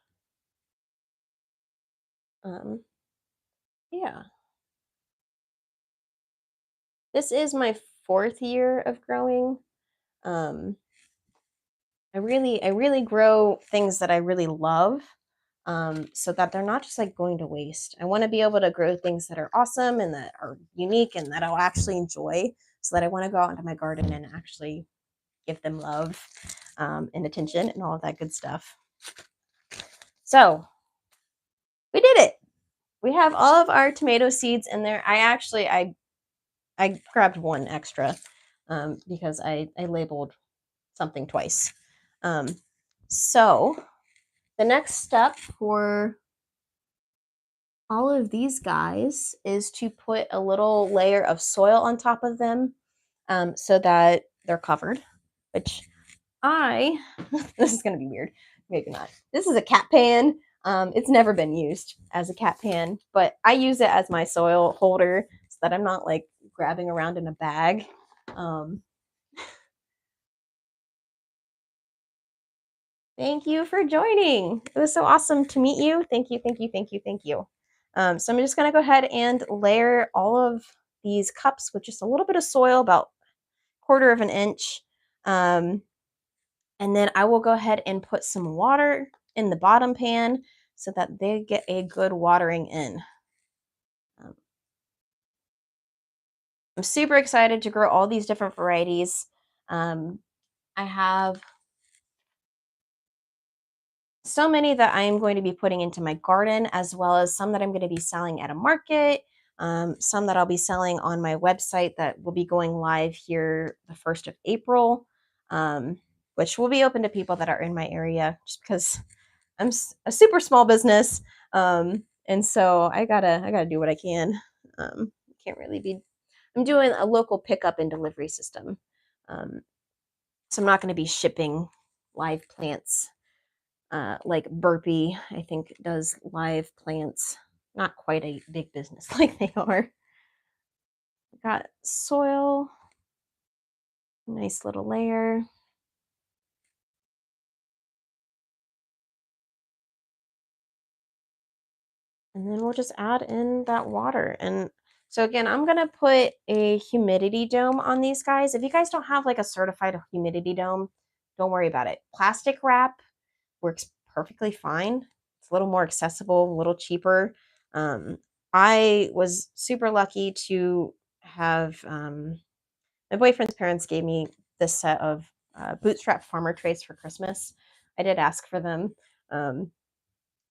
Yeah. This is my 4th year of growing. Um, I really grow things that I really love, so that they're not just, like, going to waste. I wanna be able to grow things that are awesome and that are unique and that I'll actually enjoy, so that I wanna go out into my garden and actually give them love, and attention and all of that good stuff. So, we did it! We have all of our tomato seeds in there. I grabbed 1 extra, because I labeled something twice. Um, so the next step for all of these guys is to put a little layer of soil on top of them, so that they're covered, which I this is gonna be weird, maybe not. This is a cat pan. It's never been used as a cat pan, but I use it as my soil holder so that I'm not like grabbing around in a bag. Um, Thank you for joining. It was so awesome to meet you. Thank you, thank you, thank you, thank you. So I'm just gonna go ahead and layer all of these cups with just a little bit of soil, about quarter of an inch. Um, and then I will go ahead and put some water in the bottom pan so that they get a good watering in. Um, I'm super excited to grow all these different varieties. Um, I have so many that I am going to be putting into my garden, as well as some that I'm going to be selling at a market, some that I'll be selling on my website that will be going live here the 1st of April, um, which will be open to people that are in my area just because a super small business. And so I gotta do what I can. Can't really be, I'm doing a local pickup and delivery system. Um, so I'm not going to be shipping live plants like Burpee, I think does live plants. Not quite a big business like they are. Got soil, nice little layer. And then we'll just add in that water. And so again, I'm gonna put a humidity dome on these guys. If you guys don't have like a certified humidity dome, don't worry about it. Plastic wrap works perfectly fine. It's a little more accessible, a little cheaper. Um, I was super lucky to have my boyfriend's parents gave me this set of bootstrap farmer trays for Christmas. I did ask for them. Um,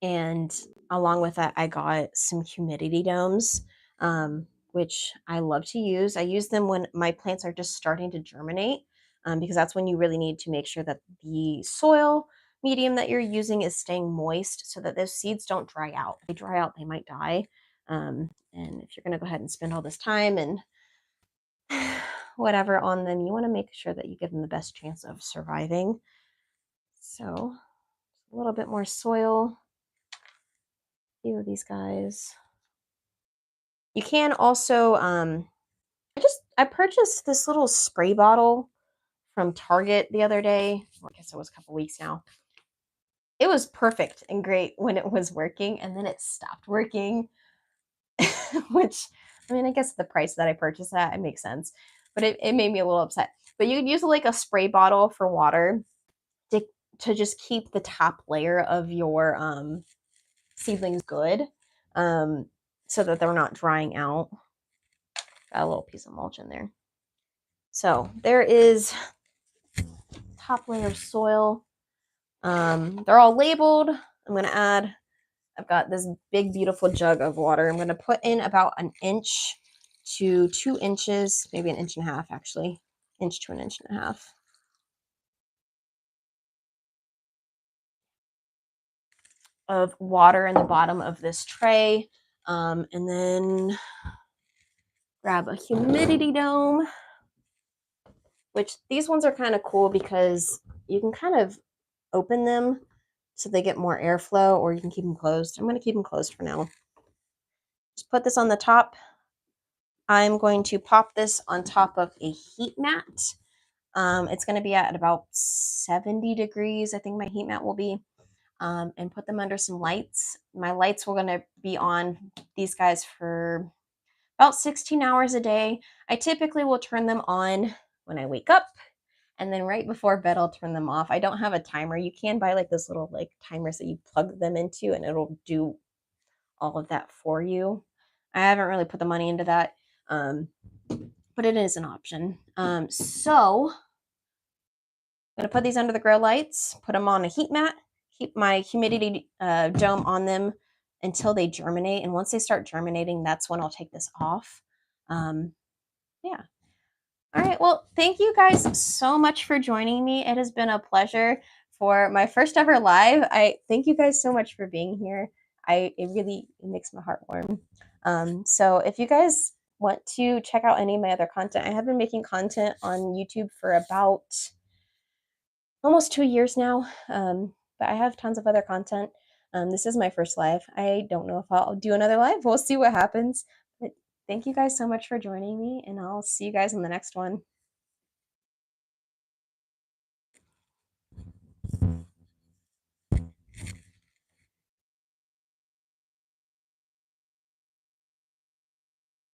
and along with that, I got some humidity domes, which I love to use. I use them when my plants are just starting to germinate, because that's when you really need to make sure that the soil medium that you're using is staying moist so that those seeds don't dry out. If they dry out, they might die. And if you're going to go ahead and spend all this time and whatever on them, you want to make sure that you give them the best chance of surviving. So, a little bit more soil. A few of these guys. You can also, I purchased this little spray bottle from Target the other day. Well, I guess it was a couple weeks now. It was perfect and great when it was working, and then it stopped working, which, I mean, I guess the price that I purchased at, it makes sense, but it made me a little upset. But you could use like a spray bottle for water to, to just keep the top layer of your seedlings good, um, so that they're not drying out. Got a little piece of mulch in there. So there is top layer of soil. They're all labeled. I'm going to add, I've got this big, beautiful jug of water. I'm going to put in about an inch to 2 inches, maybe an inch and a half, actually. Inch to an inch and a half of water in the bottom of this tray. And then grab a humidity dome, which these ones are kind of cool because you can kind of open them so they get more airflow, or you can keep them closed. I'm going to keep them closed for now. Just put this on the top. I'm going to pop this on top of a heat mat. It's going to be at about 70 degrees. I think my heat mat will be. and put them under some lights. My lights were going to be on these guys for about 16 hours a day. I typically will turn them on when I wake up, and then right before bed I'll turn them off. I don't have a timer. You can buy like this little like timers that you plug them into and it'll do all of that for you. I haven't really put the money into that, but it is an option. So I'm going to put these under the grow lights, put them on a heat mat, keep my humidity dome on them until they germinate. And once they start germinating, that's when I'll take this off. Yeah. All right. Well, thank you guys so much for joining me. It has been a pleasure for my first ever live. I thank you guys so much for being here. It really makes my heart warm. So if you guys want to check out any of my other content, I have been making content on YouTube for about almost 2 years now. But I have tons of other content. This is my first live. I don't know if I'll do another live. We'll see what happens. But thank you guys so much for joining me, and I'll see you guys in the next one.